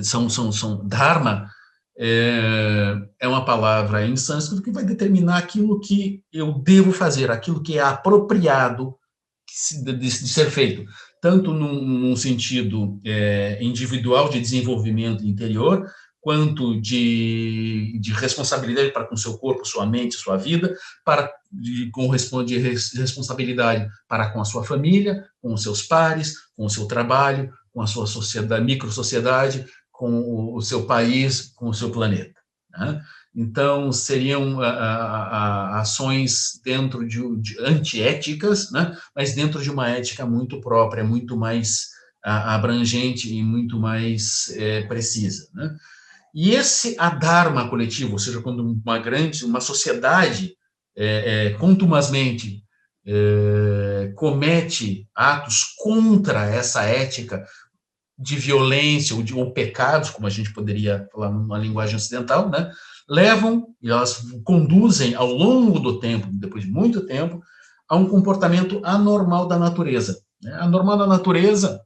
são Dharma é uma palavra em sânscrito que vai determinar aquilo que eu devo fazer, aquilo que é apropriado de ser feito, tanto num sentido individual de desenvolvimento interior, quanto de responsabilidade para com seu corpo, sua mente, sua vida, de responsabilidade para com a sua família, com os seus pares, com o seu trabalho, com a sua sociedade, microsociedade, com o seu país, com o seu planeta. Né? Então, seriam ações dentro de antiéticas, né? Mas dentro de uma ética muito própria, muito mais abrangente e muito mais precisa. Né? E esse adharma coletivo, ou seja, quando uma sociedade contumazmente comete atos contra essa ética de violência ou pecados, como a gente poderia falar numa linguagem ocidental, né, levam e elas conduzem ao longo do tempo, depois de muito tempo, a um comportamento anormal da natureza. Né? Anormal da natureza,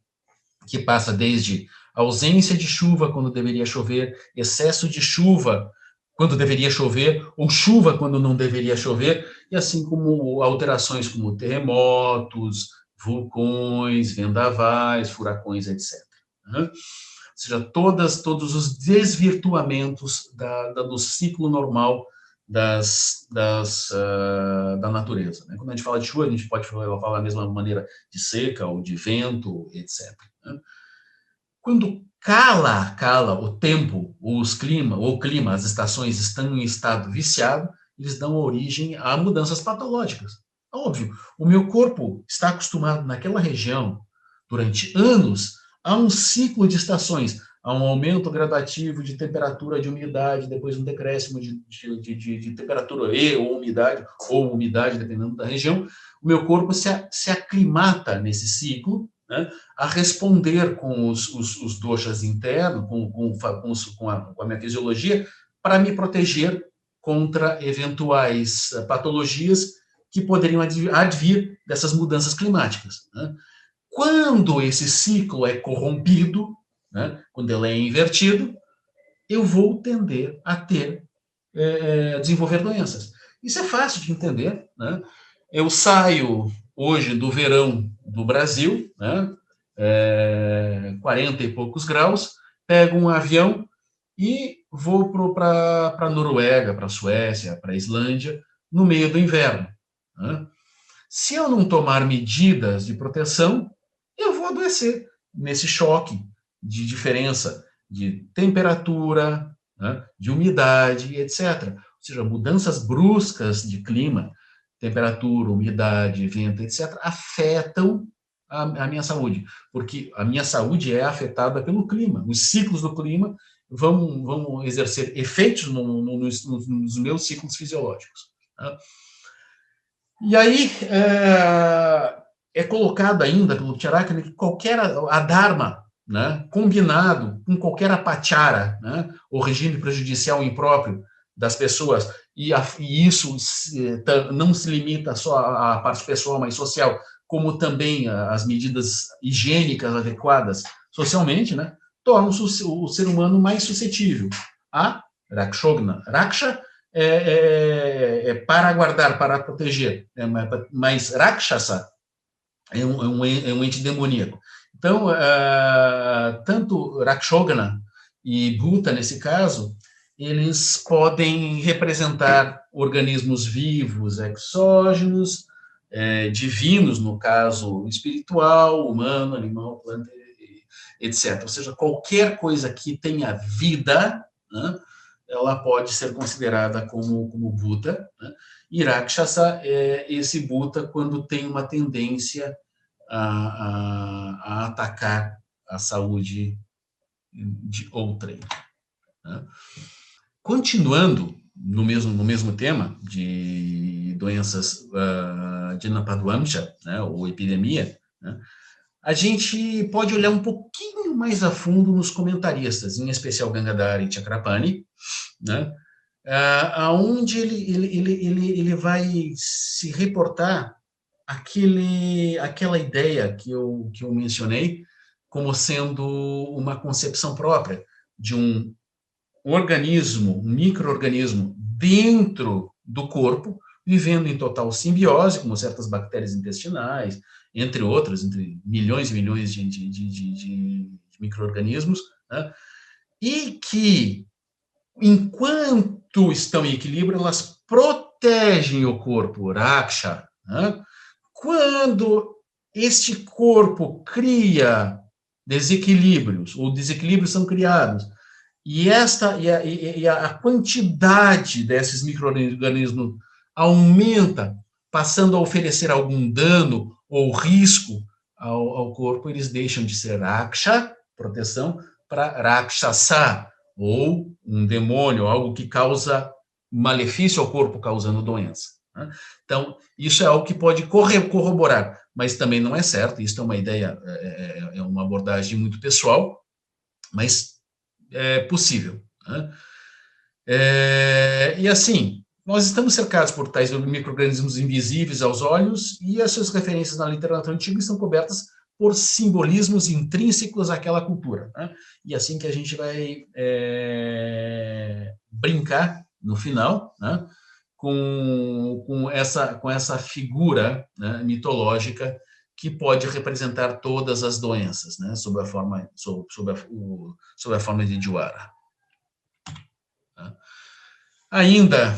que passa desde ausência de chuva quando deveria chover, excesso de chuva quando deveria chover, ou chuva quando não deveria chover, e assim como alterações como terremotos, vulcões, vendavais, furacões, etc. Ou seja, todos os desvirtuamentos do ciclo normal da natureza. Né? Quando a gente fala de chuva, a gente pode falar da mesma maneira de seca ou de vento, etc. Né? Quando cala o tempo, ou o clima, as estações estão em estado viciado, eles dão origem a mudanças patológicas. Óbvio, o meu corpo está acostumado naquela região durante anos a um ciclo de estações, a um aumento gradativo de temperatura, de umidade, depois um decréscimo de temperatura ou umidade, dependendo da região. O meu corpo se aclimata nesse ciclo, né, a responder com os doshas internos, com a minha fisiologia, para me proteger contra eventuais patologias que poderiam advir dessas mudanças climáticas. Né? Quando esse ciclo é corrompido, né, quando ele é invertido, eu vou tender a desenvolver doenças. Isso é fácil de entender. Né? Eu saio hoje do verão do Brasil, né, 40 e poucos graus, pego um avião e vou para a Noruega, para a Suécia, para a Islândia, no meio do inverno. Né? Se eu não tomar medidas de proteção, eu vou adoecer nesse choque de diferença de temperatura, né, de umidade, etc. Ou seja, mudanças bruscas de clima, temperatura, umidade, vento, etc., afetam a minha saúde, porque a minha saúde é afetada pelo clima. Os ciclos do clima vão exercer efeitos nos meus ciclos fisiológicos. Tá? E aí é colocado ainda pelo Charaka que qualquer adharma, né, combinado com qualquer apachara, né, o regime prejudicial impróprio das pessoas e isso não se limita só à parte pessoal, mas social, como também as medidas higiênicas adequadas socialmente, né, tornam o ser humano mais suscetível a Rakshogna. Raksha para guardar, para proteger, mas Rakshasa é um ente demoníaco. Então, tanto Rakshogna e Bhuta, nesse caso, eles podem representar organismos vivos, exógenos, divinos, no caso espiritual, humano, animal, planta, etc. Ou seja, qualquer coisa que tenha vida, né, ela pode ser considerada como Bhuta, né? E Rakshasa é esse Bhuta quando tem uma tendência a atacar a saúde de outrem. Né? Continuando no mesmo tema de doenças de Napadwamsha, né, ou epidemia, né, a gente pode olhar um pouquinho mais a fundo nos comentaristas, em especial Gangadhar e Chakrapani, né, aonde ele vai se reportar aquela ideia que eu mencionei como sendo uma concepção própria de um organismo, um micro-organismo dentro do corpo, vivendo em total simbiose, como certas bactérias intestinais, entre outras, entre milhões e milhões de micro-organismos, né? E que, enquanto estão em equilíbrio, elas protegem o corpo, Raksha, né? Quando este corpo cria desequilíbrios, ou desequilíbrios são criados, e a quantidade desses micro-organismos aumenta, passando a oferecer algum dano ou risco ao corpo, eles deixam de ser Raksha, proteção, para Rakshasa, ou um demônio, algo que causa malefício ao corpo, causando doença. Né? Então, isso é algo que pode corroborar, mas também não é certo, isso é uma ideia, é uma abordagem muito pessoal, mas é possível. Né? E assim, nós estamos cercados por tais micro-organismos invisíveis aos olhos e as suas referências na literatura antiga estão cobertas por simbolismos intrínsecos àquela cultura. Né? E assim que a gente vai brincar no final, né? com essa figura, né, mitológica que pode representar todas as doenças, né, sob a forma de Dwara. Ainda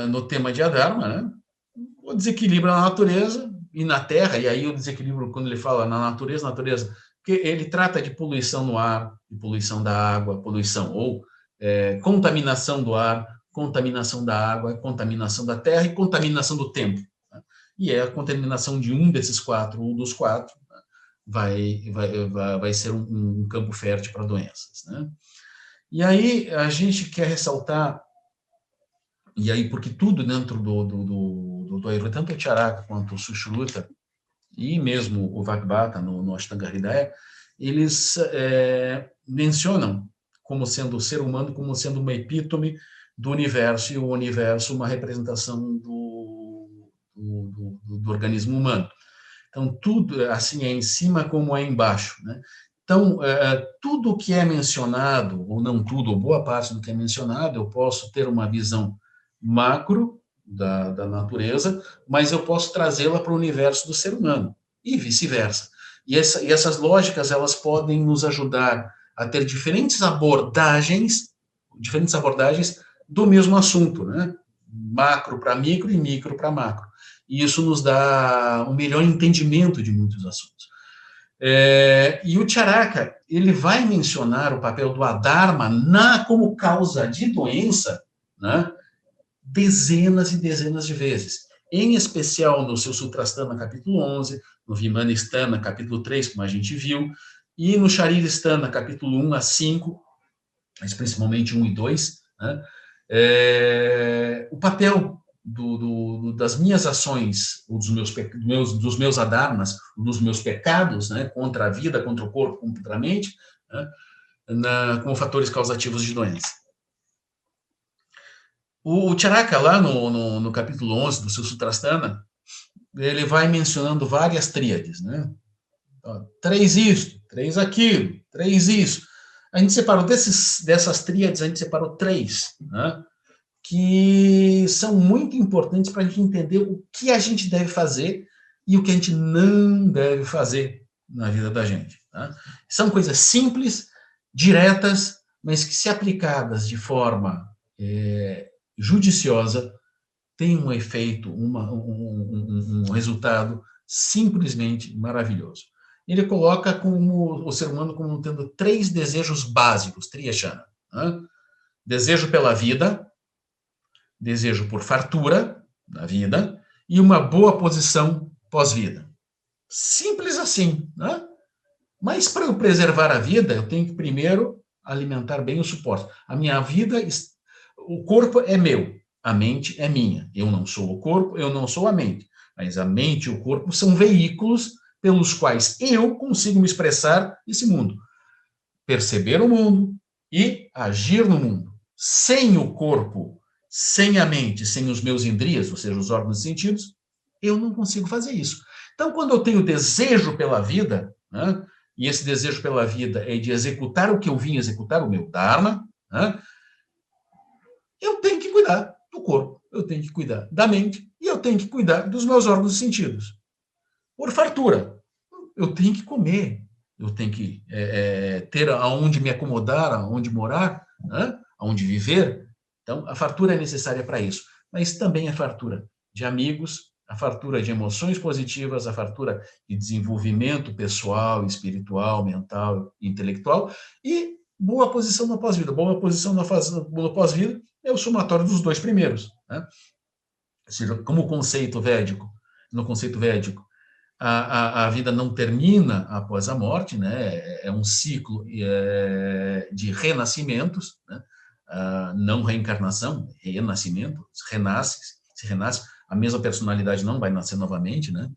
no tema de Adharma, né, o desequilíbrio na natureza e na terra, e aí o desequilíbrio, quando ele fala na natureza, porque ele trata de poluição no ar, de poluição da água, poluição ou contaminação do ar, contaminação da água, contaminação da terra e contaminação do tempo. Né? E a contaminação de um desses quatro, um dos quatro, vai ser um campo fértil para doenças. Né? E aí a gente quer ressaltar, e aí porque tudo dentro do Ayurveda, tanto o Charaka quanto o Sushruta, e mesmo o Vagbhata no Ashtanga Hridaya, eles mencionam como sendo o ser humano, como sendo uma epítome do universo, e o universo uma representação do organismo humano. Então, tudo assim é em cima como é embaixo. Né? Então, tudo que é mencionado, ou não tudo, ou boa parte do que é mencionado, eu posso ter uma visão macro da natureza, mas eu posso trazê-la para o universo do ser humano, e vice-versa. E essas lógicas, elas podem nos ajudar a ter diferentes abordagens do mesmo assunto, né? Macro para micro e micro para macro. E isso nos dá um melhor entendimento de muitos assuntos. E o Charaka, ele vai mencionar o papel do Adharma como causa de doença, né? Dezenas e dezenas de vezes. Em especial no seu Sutrasthana, capítulo 11, no Vimanistana, capítulo 3, como a gente viu, e no Shariristana, capítulo 1 a 5, mas principalmente 1 e 2, né? O papel das minhas ações, dos meus adharmas, dos meus pecados, né, contra a vida, contra o corpo, contra a mente, né, como fatores causativos de doença. O Charaka, lá no capítulo 11 do seu Sutrasthana, ele vai mencionando várias tríades, né? 3 isso, 3 aquilo, 3 isso. A gente separou dessas tríades, a gente separou 3, né? Que são muito importantes para a gente entender o que a gente deve fazer e o que a gente não deve fazer na vida da gente. Tá? São coisas simples, diretas, mas que, se aplicadas de forma judiciosa, têm um efeito, um resultado simplesmente maravilhoso. Ele coloca como o ser humano como tendo 3 desejos básicos, Triyashana. Né? Desejo pela vida, desejo por fartura na vida e uma boa posição pós-vida. Simples assim, né? Mas para eu preservar a vida, eu tenho que primeiro alimentar bem o suporte. A minha vida, o corpo é meu, a mente é minha. Eu não sou o corpo, eu não sou a mente. Mas a mente e o corpo são veículos pelos quais eu consigo me expressar nesse mundo. Perceber o mundo e agir no mundo. Sem o corpo, sem a mente, sem os meus indrias, ou seja, os órgãos e sentidos, eu não consigo fazer isso. Então, quando eu tenho desejo pela vida, né, e esse desejo pela vida é de executar o que eu vim executar, o meu Dharma, né, eu tenho que cuidar do corpo, eu tenho que cuidar da mente e eu tenho que cuidar dos meus órgãos e sentidos. Por fartura, eu tenho que comer, eu tenho que ter aonde me acomodar, aonde morar, né? Aonde viver. Então, a fartura é necessária para isso. Mas também a fartura de amigos, a fartura de emoções positivas, a fartura de desenvolvimento pessoal, espiritual, mental, intelectual e boa posição na pós-vida. Boa posição na pós-vida é o somatório dos 2 primeiros. Né? Ou seja, como conceito védico, no conceito védico, a vida não termina após a morte, né? É um ciclo de renascimentos, né? Não reencarnação, renascimento, se renasce, a mesma personalidade não vai nascer novamente, né?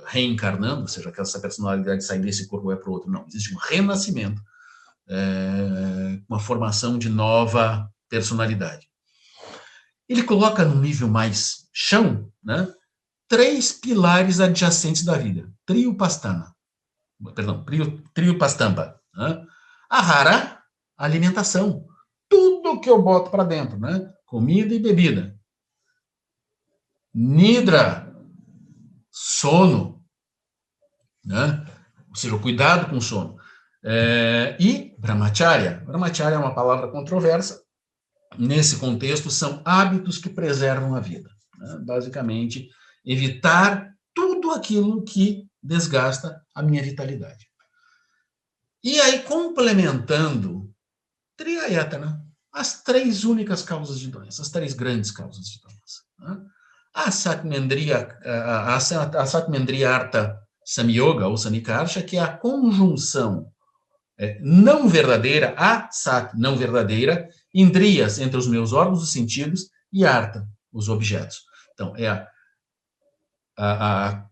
Reencarnando, ou seja, que essa personalidade sai desse corpo e vai para o outro, não, existe um renascimento, uma formação de nova personalidade. Ele coloca no nível mais chão, né? 3 pilares adjacentes da vida. Trio Pastamba. Né? Ahara, alimentação. Tudo que eu boto para dentro, né? Comida e bebida. Nidra, sono. Né? Ou seja, o cuidado com o sono. E Brahmacharya. Brahmacharya é uma palavra controversa. Nesse contexto, são hábitos que preservam a vida. Né? Basicamente, evitar tudo aquilo que desgasta a minha vitalidade. E aí, complementando, Triyayatana, as 3 únicas causas de doença, as 3 grandes causas de doença. Né? A Satmendriya Artha Samyoga, ou Samikarsha, que é a conjunção não verdadeira, a Sat não verdadeira, Indriyas, entre os meus órgãos e sentidos, e Artha, os objetos. Então, é a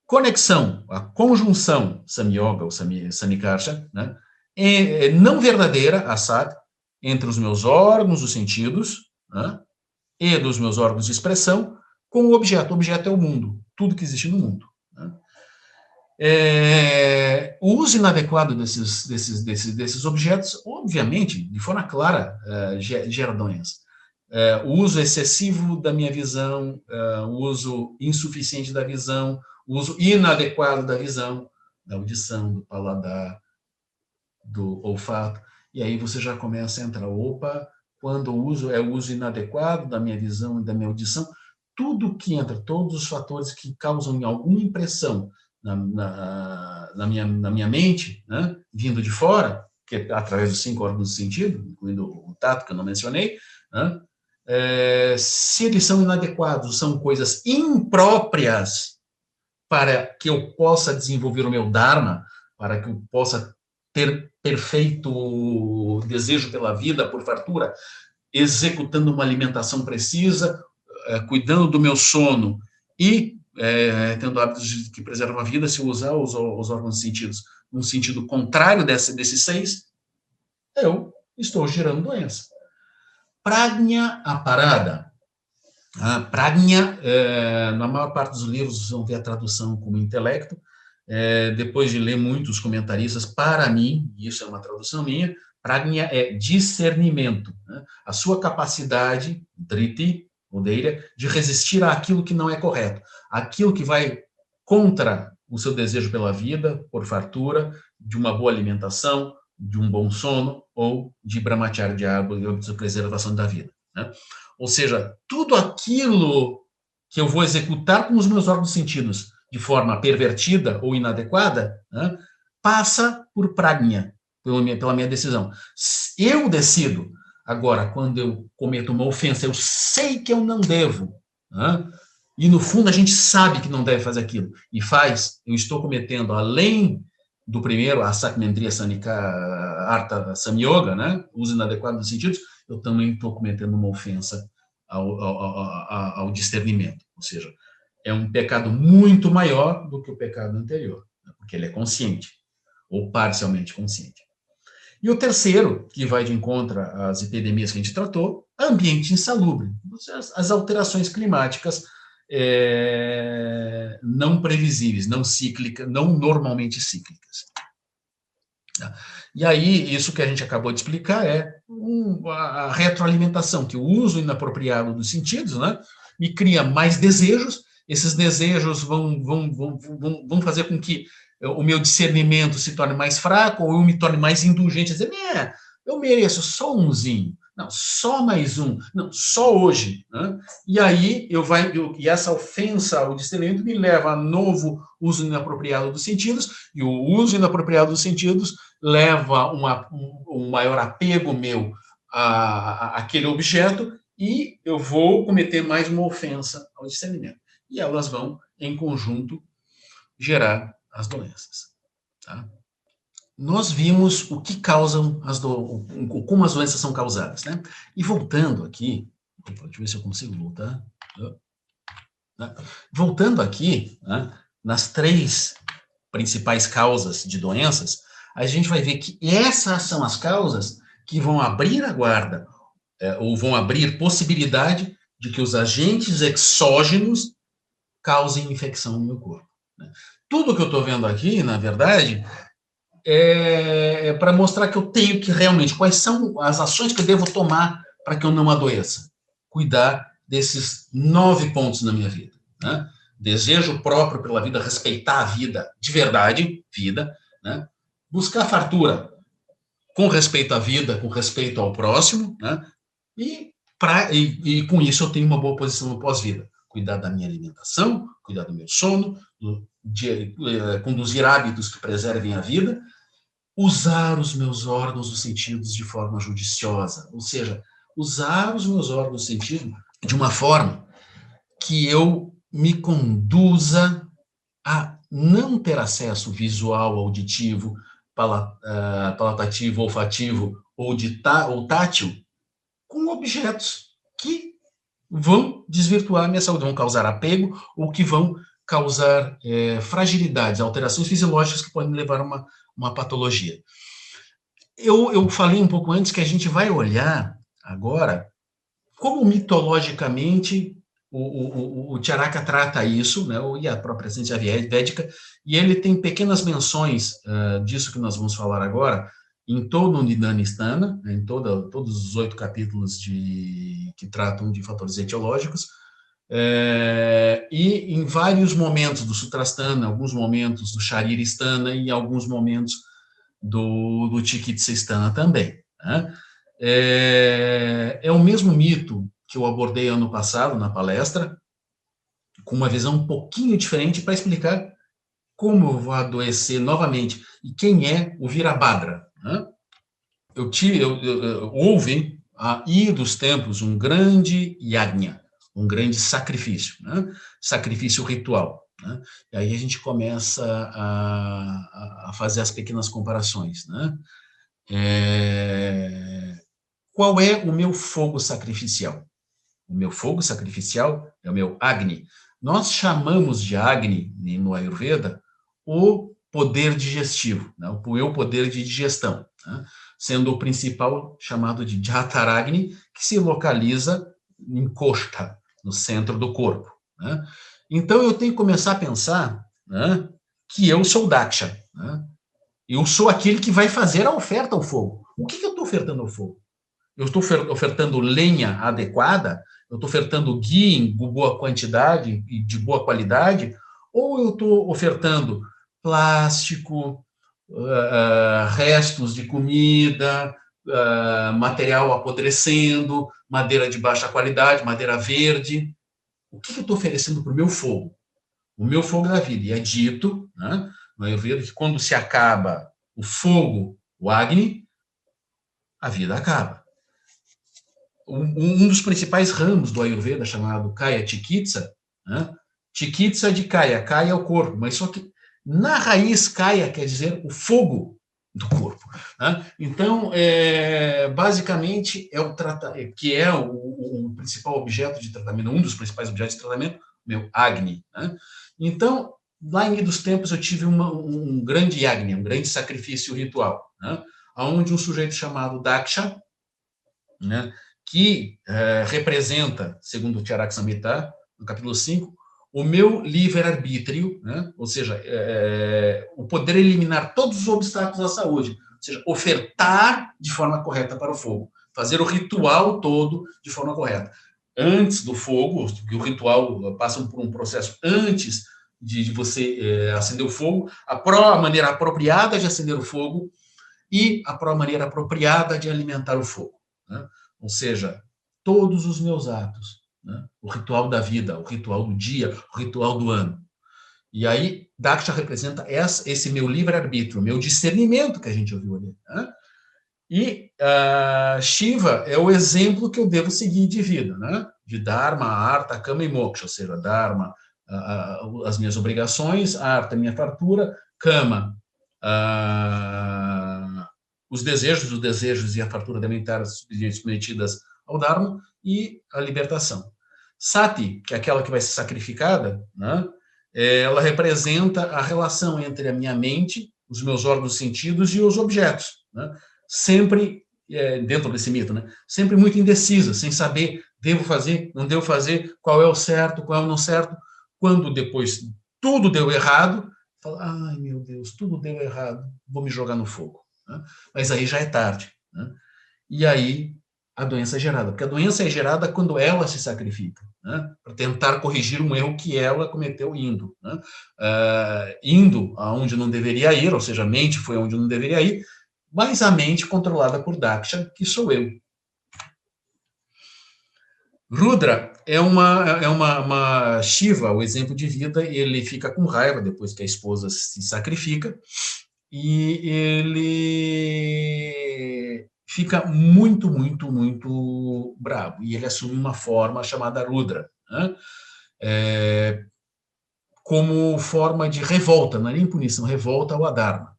conexão, a conjunção Samyoga ou Samikarsha, né, é não verdadeira, a Sat, entre os meus órgãos, os sentidos, né, e dos meus órgãos de expressão, com o objeto. O objeto é o mundo, tudo que existe no mundo. Né. O uso inadequado desses objetos, obviamente, de forma clara, gera doença. O uso excessivo da minha visão, o uso insuficiente da visão, o uso inadequado da visão, da audição, do paladar, do olfato, e aí você já começa a entrar, opa, quando o uso é o uso inadequado da minha visão e da minha audição, tudo que entra, todos os fatores que causam alguma impressão na minha mente, né, vindo de fora, que é através dos 5 órgãos do sentido, incluindo o tato, que eu não mencionei, né, se eles são inadequados, são coisas impróprias para que eu possa desenvolver o meu Dharma, para que eu possa ter perfeito desejo pela vida, por fartura, executando uma alimentação precisa, cuidando do meu sono e tendo hábitos que preservam a vida, se eu usar os órgãos de sentidos num sentido contrário desses 6, eu estou gerando doença. Prajna Aparada. Prajna, na maior parte dos livros, vão ver a tradução como intelecto. Depois de ler muitos comentaristas, para mim, isso é uma tradução minha, Prajna é discernimento, né? A sua capacidade, driti, odeira, de resistir àquilo que não é correto, aquilo que vai contra o seu desejo pela vida, por fartura, de uma boa alimentação, de um bom sono ou de brahmacharya, de preservação da vida, né? Ou seja, tudo aquilo que eu vou executar com os meus órgãos sentidos de forma pervertida ou inadequada, né, passa por prajna, pela minha decisão. Eu decido. Agora, quando eu cometo uma ofensa, eu sei que eu não devo, né, e no fundo a gente sabe que não deve fazer aquilo, e faz, eu estou cometendo, além do primeiro, a Sakmendriya Sanika Artha Samyoga, né, uso inadequado dos sentidos, eu também estou cometendo uma ofensa ao discernimento. Ou seja, é um pecado muito maior do que o pecado anterior, né, porque ele é consciente, ou parcialmente consciente. E o terceiro, que vai de encontro às epidemias que a gente tratou, ambiente insalubre, as alterações climáticas não previsíveis, não cíclicas, não normalmente cíclicas. E aí, isso que a gente acabou de explicar é a retroalimentação, que o uso inapropriado dos sentidos, né, me cria mais desejos, esses desejos vão fazer com que o meu discernimento se torne mais fraco, ou eu me torne mais indulgente, dizer, eu mereço só umzinho, não, só mais um, não, só hoje, né? E aí e essa ofensa ao discernimento me leva a novo uso inapropriado dos sentidos, e o uso inapropriado dos sentidos leva um maior apego meu àquele objeto, e eu vou cometer mais uma ofensa ao discernimento. E elas vão, em conjunto, gerar as doenças. Tá? Nós vimos o que causam como as doenças são causadas, né? E voltando aqui, deixa eu ver se eu consigo voltar. Voltando aqui, né, nas 3 principais causas de doenças, a gente vai ver que essas são as causas que vão abrir a guarda, ou vão abrir possibilidade de que os agentes exógenos causem infecção no meu corpo, né? Tudo que eu estou vendo aqui, na verdade, é para mostrar que eu tenho que realmente, quais são as ações que eu devo tomar para que eu não adoeça. Cuidar desses 9 pontos na minha vida, né? Desejo próprio pela vida, respeitar a vida de verdade, vida, né? Buscar fartura com respeito à vida, com respeito ao próximo, né? E com isso eu tenho uma boa posição no pós-vida. Cuidar da minha alimentação, cuidar do meu sono, conduzir hábitos que preservem a vida, usar os meus órgãos dos sentidos de forma judiciosa, ou seja, usar os meus órgãos dos sentidos de uma forma que eu me conduza a não ter acesso visual, auditivo, palatativo, olfativo ou tátil com objetos que vão desvirtuar a minha saúde, vão causar apego ou que vão causar fragilidades, alterações fisiológicas que podem levar a uma patologia. Eu falei um pouco antes que a gente vai olhar agora como mitologicamente o Charaka trata isso, né, e a própria ciência védica, e ele tem pequenas menções disso que nós vamos falar agora, em todo o Nidana-stana, né, em todos os 8 capítulos que tratam de fatores etiológicos, e em vários momentos do Sutrasthana, alguns momentos do Shariristana e alguns momentos do Chikitsastana também, né? É o mesmo mito que eu abordei ano passado na palestra, com uma visão um pouquinho diferente para explicar como eu vou adoecer novamente e quem é o Virabhadra, né? Houve, aí dos tempos, um grande yajna, um grande sacrifício, né? Sacrifício ritual, né? E aí a gente começa a fazer as pequenas comparações, né? Qual é o meu fogo sacrificial? O meu fogo sacrificial é o meu Agni. Nós chamamos de Agni, no Ayurveda, o poder digestivo, né? O poder de digestão, né? sendo o principal chamado de Jataragni, que se localiza em Koshta, no centro do corpo, né? Então, eu tenho que começar a pensar, né, que eu sou Daksha, né? Eu sou aquele que vai fazer a oferta ao fogo. O que eu estou ofertando ao fogo? Eu estou ofertando lenha adequada? Eu estou ofertando ghee em boa quantidade e de boa qualidade? Ou eu estou ofertando plástico, restos de comida, material apodrecendo, madeira de baixa qualidade, madeira verde? O que eu estou oferecendo para o meu fogo? O meu fogo da vida. E é dito, né, no Ayurveda, que quando se acaba o fogo, o Agni, a vida acaba. Um dos principais ramos do Ayurveda, chamado Kaya Chikitsa, né? Chikitsa de Kaya, Kaya é o corpo, mas só que na raiz Kaya quer dizer o fogo do corpo, né? Então, basicamente, que é o principal objeto de tratamento, um dos principais objetos de tratamento, meu Agni, né? Então, lá em dos tempos, eu tive um grande Yagni, um grande sacrifício ritual, né? Onde um sujeito chamado Daksha, né, que representa, segundo o Charak Samhita, no capítulo 5, o meu livre-arbítrio, né, ou seja, o poder eliminar todos os obstáculos à saúde, ou seja, ofertar de forma correta para o fogo, fazer o ritual todo de forma correta. Antes do fogo, que o ritual passa por um processo antes de você acender o fogo, a maneira apropriada de acender o fogo e a maneira apropriada de alimentar o fogo, né? Ou seja, todos os meus atos, né? O ritual da vida, o ritual do dia, o ritual do ano. E aí, Daksha representa esse meu livre-arbítrio, meu discernimento que a gente ouviu ali, né? E Shiva é o exemplo que eu devo seguir de vida, né? De Dharma, Artha, Kama e Moksha, ou seja, Dharma, as minhas obrigações, Artha, minha fartura, Kama, os desejos e a fartura alimentar submetidas ao Dharma, e a libertação. Sati, que é aquela que vai ser sacrificada, né? Ela representa a relação entre a minha mente, os meus órgãos sentidos e os objetos, né? Sempre, dentro desse mito, né? Sempre muito indecisa, sem saber, devo fazer, não devo fazer, qual é o certo, qual é o não certo. Quando depois tudo deu errado, fala, ai meu Deus, tudo deu errado, vou me jogar no fogo, né? Mas aí já é tarde, né? E aí a doença é gerada, porque a doença é gerada quando ela se sacrifica, né? Para tentar corrigir um erro que ela cometeu indo, né? Indo aonde não deveria ir, ou seja, a mente foi aonde não deveria ir, mas a mente controlada por Daksha, que sou eu. Rudra é uma Shiva, o exemplo de vida, ele fica com raiva depois que a esposa se sacrifica, e ele fica muito, muito, muito bravo, e ele assume uma forma chamada Rudra, né? Como forma de revolta, não é nem punição, revolta ao Adharma.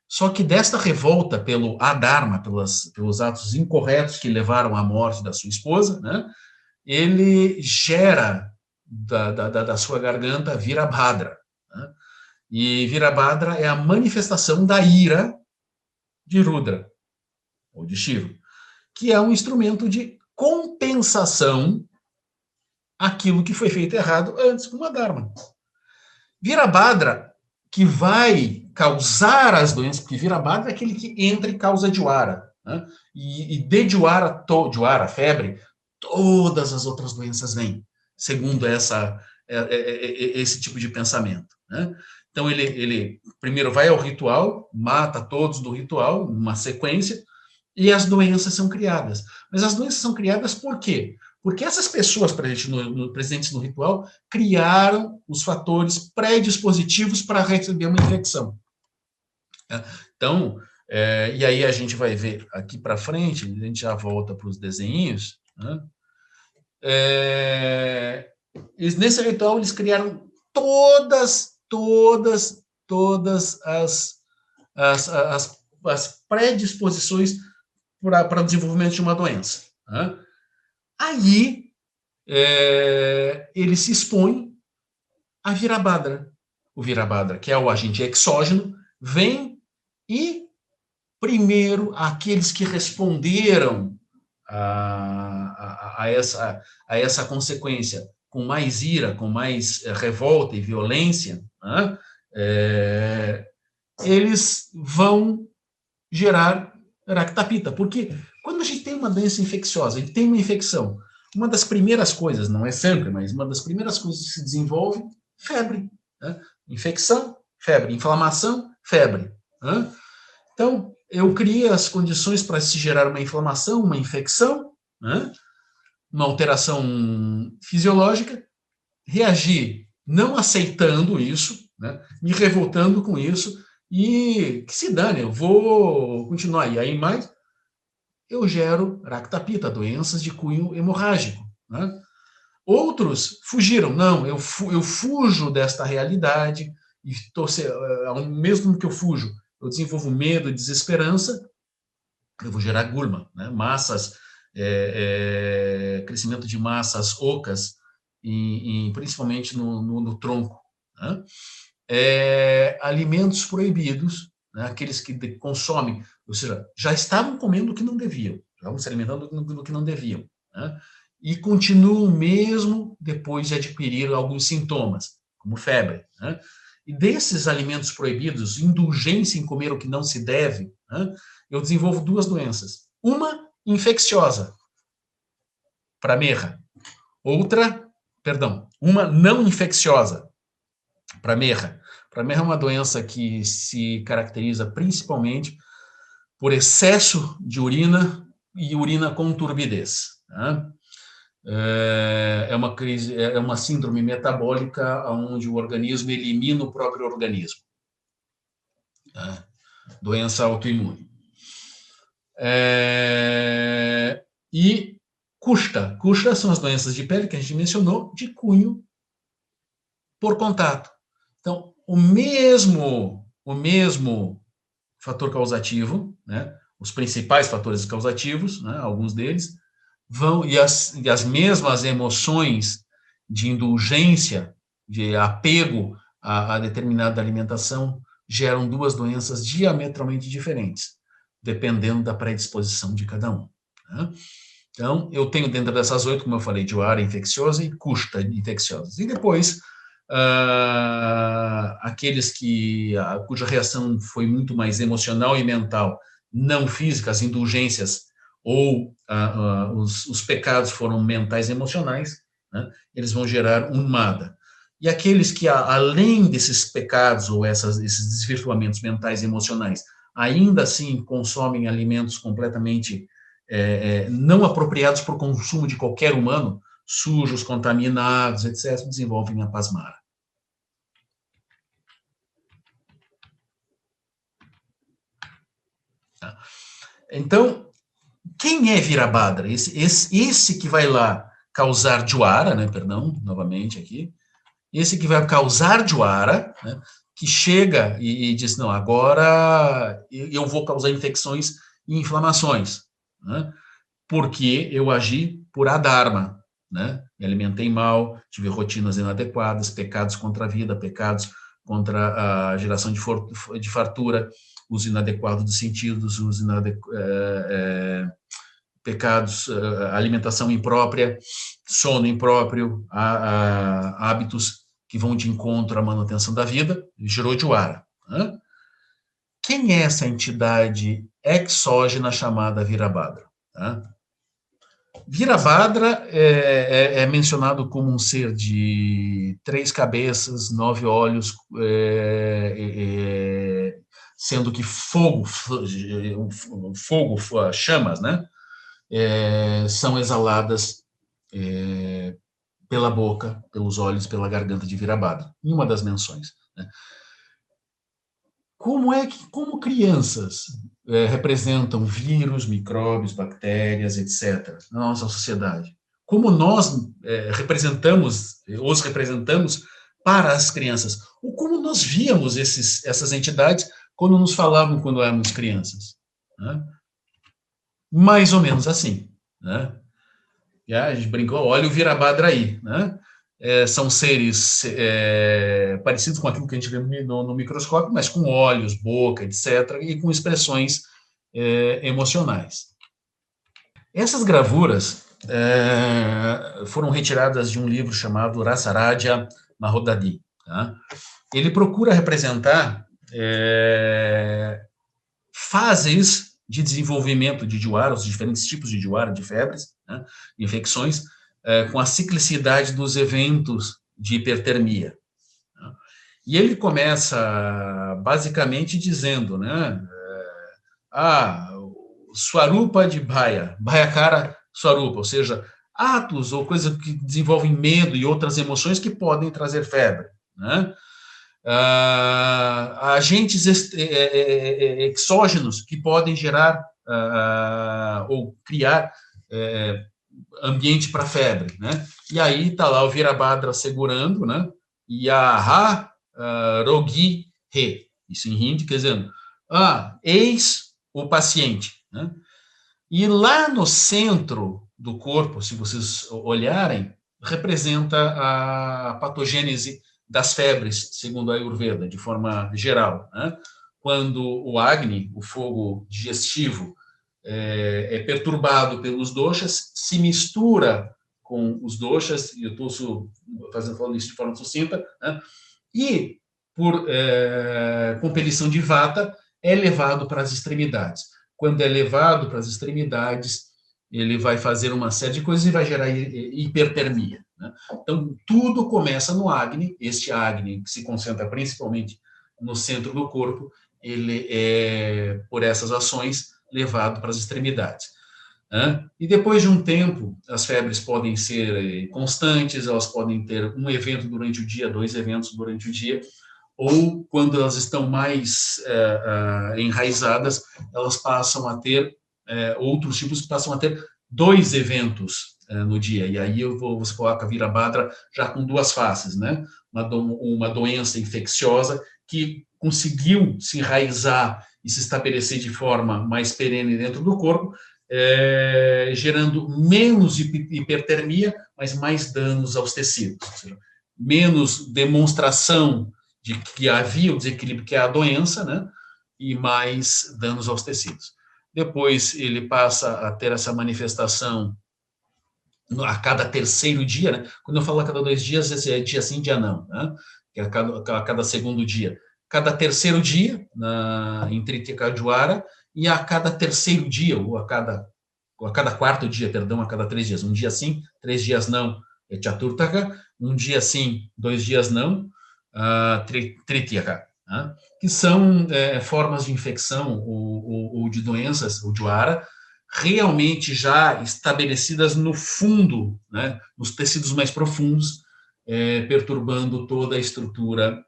Só que desta revolta pelo Adharma, pelos atos incorretos que levaram à morte da sua esposa, né, ele gera da sua garganta Virabhadra, né? E Virabhadra é a manifestação da ira de Rudra, ou de Shiva, que é um instrumento de compensação àquilo que foi feito errado antes com o Adharma. Virabhadra, que vai causar as doenças, porque Virabhadra é aquele que entra e causa Dwara, né? E de Dwara, febre, todas as outras doenças vêm, segundo esse tipo de pensamento, né? Então, ele primeiro vai ao ritual, mata todos do ritual, numa sequência, e as doenças são criadas. Mas as doenças são criadas por quê? Porque essas pessoas presentes no ritual criaram os fatores predispositivos para receber uma infecção. Então, e aí a gente vai ver aqui para frente, a gente já volta para os desenhos, né? Nesse ritual eles criaram todas as predisposições para o desenvolvimento de uma doença, né? Aí ele se expõe a Virabhadra. O Virabhadra, que é o agente exógeno, vem e primeiro aqueles que responderam a essa consequência com mais ira, com mais revolta e violência, né? Eles vão gerar ractapita, porque quando a gente tem uma doença infecciosa, a gente tem uma infecção, uma das primeiras coisas, não é sempre, mas uma das primeiras coisas que se desenvolve, febre, né? Infecção, febre, inflamação, febre, né? Então, eu criei as condições para se gerar uma inflamação, uma infecção, né? Uma alteração fisiológica, reagir não aceitando isso, né? Me revoltando com isso, e que se dane, eu vou continuar. E aí mais, eu gero ractapita, doenças de cunho hemorrágico, né? Outros fugiram. Não, eu fujo desta realidade, e ao mesmo que eu fujo, eu desenvolvo medo e desesperança, eu vou gerar gulma, né? Massas, crescimento de massas ocas, principalmente no tronco, né? Alimentos proibidos, né? Aqueles que consomem, ou seja, já estavam comendo o que não deviam, estavam se alimentando do que não deviam, né? E continuam mesmo depois de adquirir alguns sintomas, como febre, né? E desses alimentos proibidos, indulgência em comer o que não se deve, né? Eu desenvolvo duas doenças. Uma infecciosa, pramerra. Uma não infecciosa, pramerra. Pramerra é uma doença que se caracteriza principalmente por excesso de urina e urina com turbidez, né? É uma síndrome metabólica onde o organismo elimina o próprio organismo, né? Doença autoimune. E kushta são as doenças de pele que a gente mencionou, de cunho por contato. Então, o mesmo fator causativo, né? Os principais fatores causativos, né? Alguns deles, e as mesmas emoções de indulgência, de apego a determinada alimentação, geram duas doenças diametralmente diferentes, dependendo da predisposição de cada um, né? Então, eu tenho dentro dessas 8, como eu falei, Dioara infecciosa e Kushta infecciosas. E depois, aqueles cuja reação foi muito mais emocional e mental, não física, as indulgências ou os pecados foram mentais e emocionais, né? Eles vão gerar unmada. E aqueles que, além desses pecados ou esses desvirtuamentos mentais e emocionais, ainda assim consomem alimentos completamente não apropriados para o consumo de qualquer humano, sujos, contaminados, etc., desenvolvem a pasmara. Então, quem é Virabhadra? Esse que vai lá causar Dwara, né? Perdão, novamente aqui. Esse que vai causar Dwara, né? Que chega e diz, não, agora eu vou causar infecções e inflamações, né? Porque eu agi por adharma, né? Me alimentei mal, tive rotinas inadequadas, pecados contra a vida, pecados contra a geração de fartura, uso inadequado dos sentidos, pecados, alimentação imprópria, sono impróprio, hábitos que vão de encontro à manutenção da vida, gerou Dwara, né? Quem é essa entidade exógena chamada Virabhadra? Tá? Virabhadra é mencionado como um ser de 3 cabeças, 9 olhos, sendo que fogo, chamas, né? São exaladas pela boca, pelos olhos, pela garganta de Virabhadra, em uma das menções, né? Como crianças representam vírus, micróbios, bactérias, etc., na nossa sociedade? Como nós os representamos para as crianças? Ou como nós víamos essas entidades quando nos falavam quando éramos crianças, né? Mais ou menos assim, né? E a gente brincou, olha o Virabhadra aí, né? São seres parecidos com aquilo que a gente vê no microscópio, mas com olhos, boca, etc., e com expressões emocionais. Essas gravuras foram retiradas de um livro chamado Rasaraja Mahodadi. Tá? Ele procura representar fases de desenvolvimento de Dwara, os diferentes tipos de Dwara, de febres, né, infecções, com a ciclicidade dos eventos de hipertermia. Né? E ele começa basicamente dizendo, né, Swarupa de Bhayakara Swarupa, ou seja, atos ou coisas que desenvolvem medo e outras emoções que podem trazer febre, né? Agentes exógenos que podem gerar ou criar ambiente para febre, né? E aí está lá o Virabhadra segurando, né? Yaha Rogi He, isso em hindi, quer dizer, eis o paciente, né? E lá no centro do corpo, se vocês olharem, representa a patogênese das febres, segundo a Ayurveda, de forma geral, né? Quando o Agni, o fogo digestivo, é perturbado pelos doshas, se mistura com os doshas, e eu estou falando isso de forma sucinta, né? E, por compelição de vata, é levado para as extremidades. Quando é levado para as extremidades, ele vai fazer uma série de coisas e vai gerar hipertermia. Né? Então, tudo começa no Agni. Este Agni, que se concentra principalmente no centro do corpo, ele é, por essas ações, levado para as extremidades. E depois de um tempo, as febres podem ser constantes, elas podem ter um evento durante o dia, 2 eventos durante o dia, ou quando elas estão mais enraizadas, elas passam a ter, outros tipos passam a ter 2 eventos no dia, e aí você coloca a Virabhadra já com 2 faces, né? Uma doença infecciosa que conseguiu se enraizar e se estabelecer de forma mais perene dentro do corpo, gerando menos hipertermia, mas mais danos aos tecidos, ou seja, menos demonstração de que havia o desequilíbrio, que é a doença, né? E mais danos aos tecidos. Depois ele passa a ter essa manifestação a cada terceiro dia, né? Quando eu falo a cada 2 dias, esse é dia sim, dia não, né? Que é a cada segundo dia. Cada terceiro dia, em Tritiya Dwara, e a cada terceiro dia, ou a cada quarto dia, perdão, a cada 3 dias. Um dia sim, 3 dias não, é Chaturtaka. Um dia sim, 2 dias não, Tritiyaka. Né? Que são formas de infecção ou de doenças, o Dwara, realmente já estabelecidas no fundo, né, nos tecidos mais profundos, perturbando toda a estrutura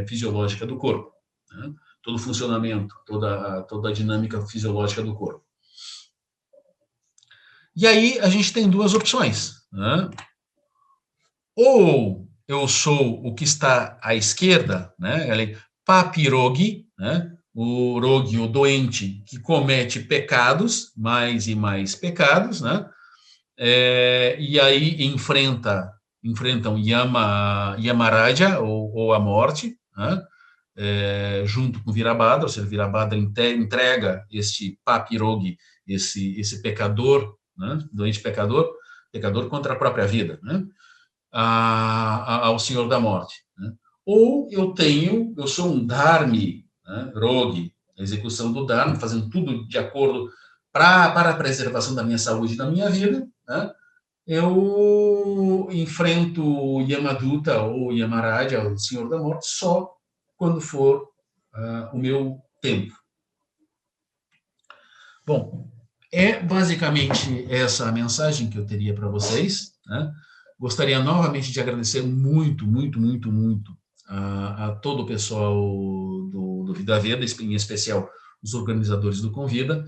fisiológica do corpo, né? Todo o funcionamento, toda a dinâmica fisiológica do corpo. E aí a gente tem 2 opções, né? Ou eu sou o que está à esquerda, né? Papirogi, né? O rogi, o doente, que comete pecados, mais e mais pecados, né? E aí enfrentam Yamaraja, ou a morte, né? Junto com Virabhadra, ou seja, Virabhadra entrega este papirogi, esse pecador, né? Doente pecador contra a própria vida, né? Ao Senhor da Morte. Né? Ou eu sou um Dharmi, né? Rogi, a execução do Dharma, fazendo tudo de acordo para a preservação da minha saúde e da minha vida, né? Eu enfrento Yamaduta ou Yamaraja, o Senhor da Morte, só quando for o meu tempo. Bom, é basicamente essa a mensagem que eu teria para vocês, né? Gostaria novamente de agradecer muito, muito, muito, muito a todo o pessoal do Vida Veda, em especial os organizadores do Convida,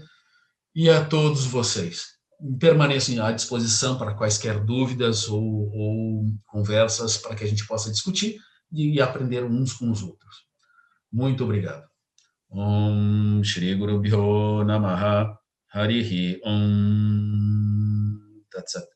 e a todos vocês. Permaneçam à disposição para quaisquer dúvidas ou conversas para que a gente possa discutir e aprender uns com os outros. Muito obrigado. Om Shri Guru Bhyo Namaha Harihi Om Tat Sat.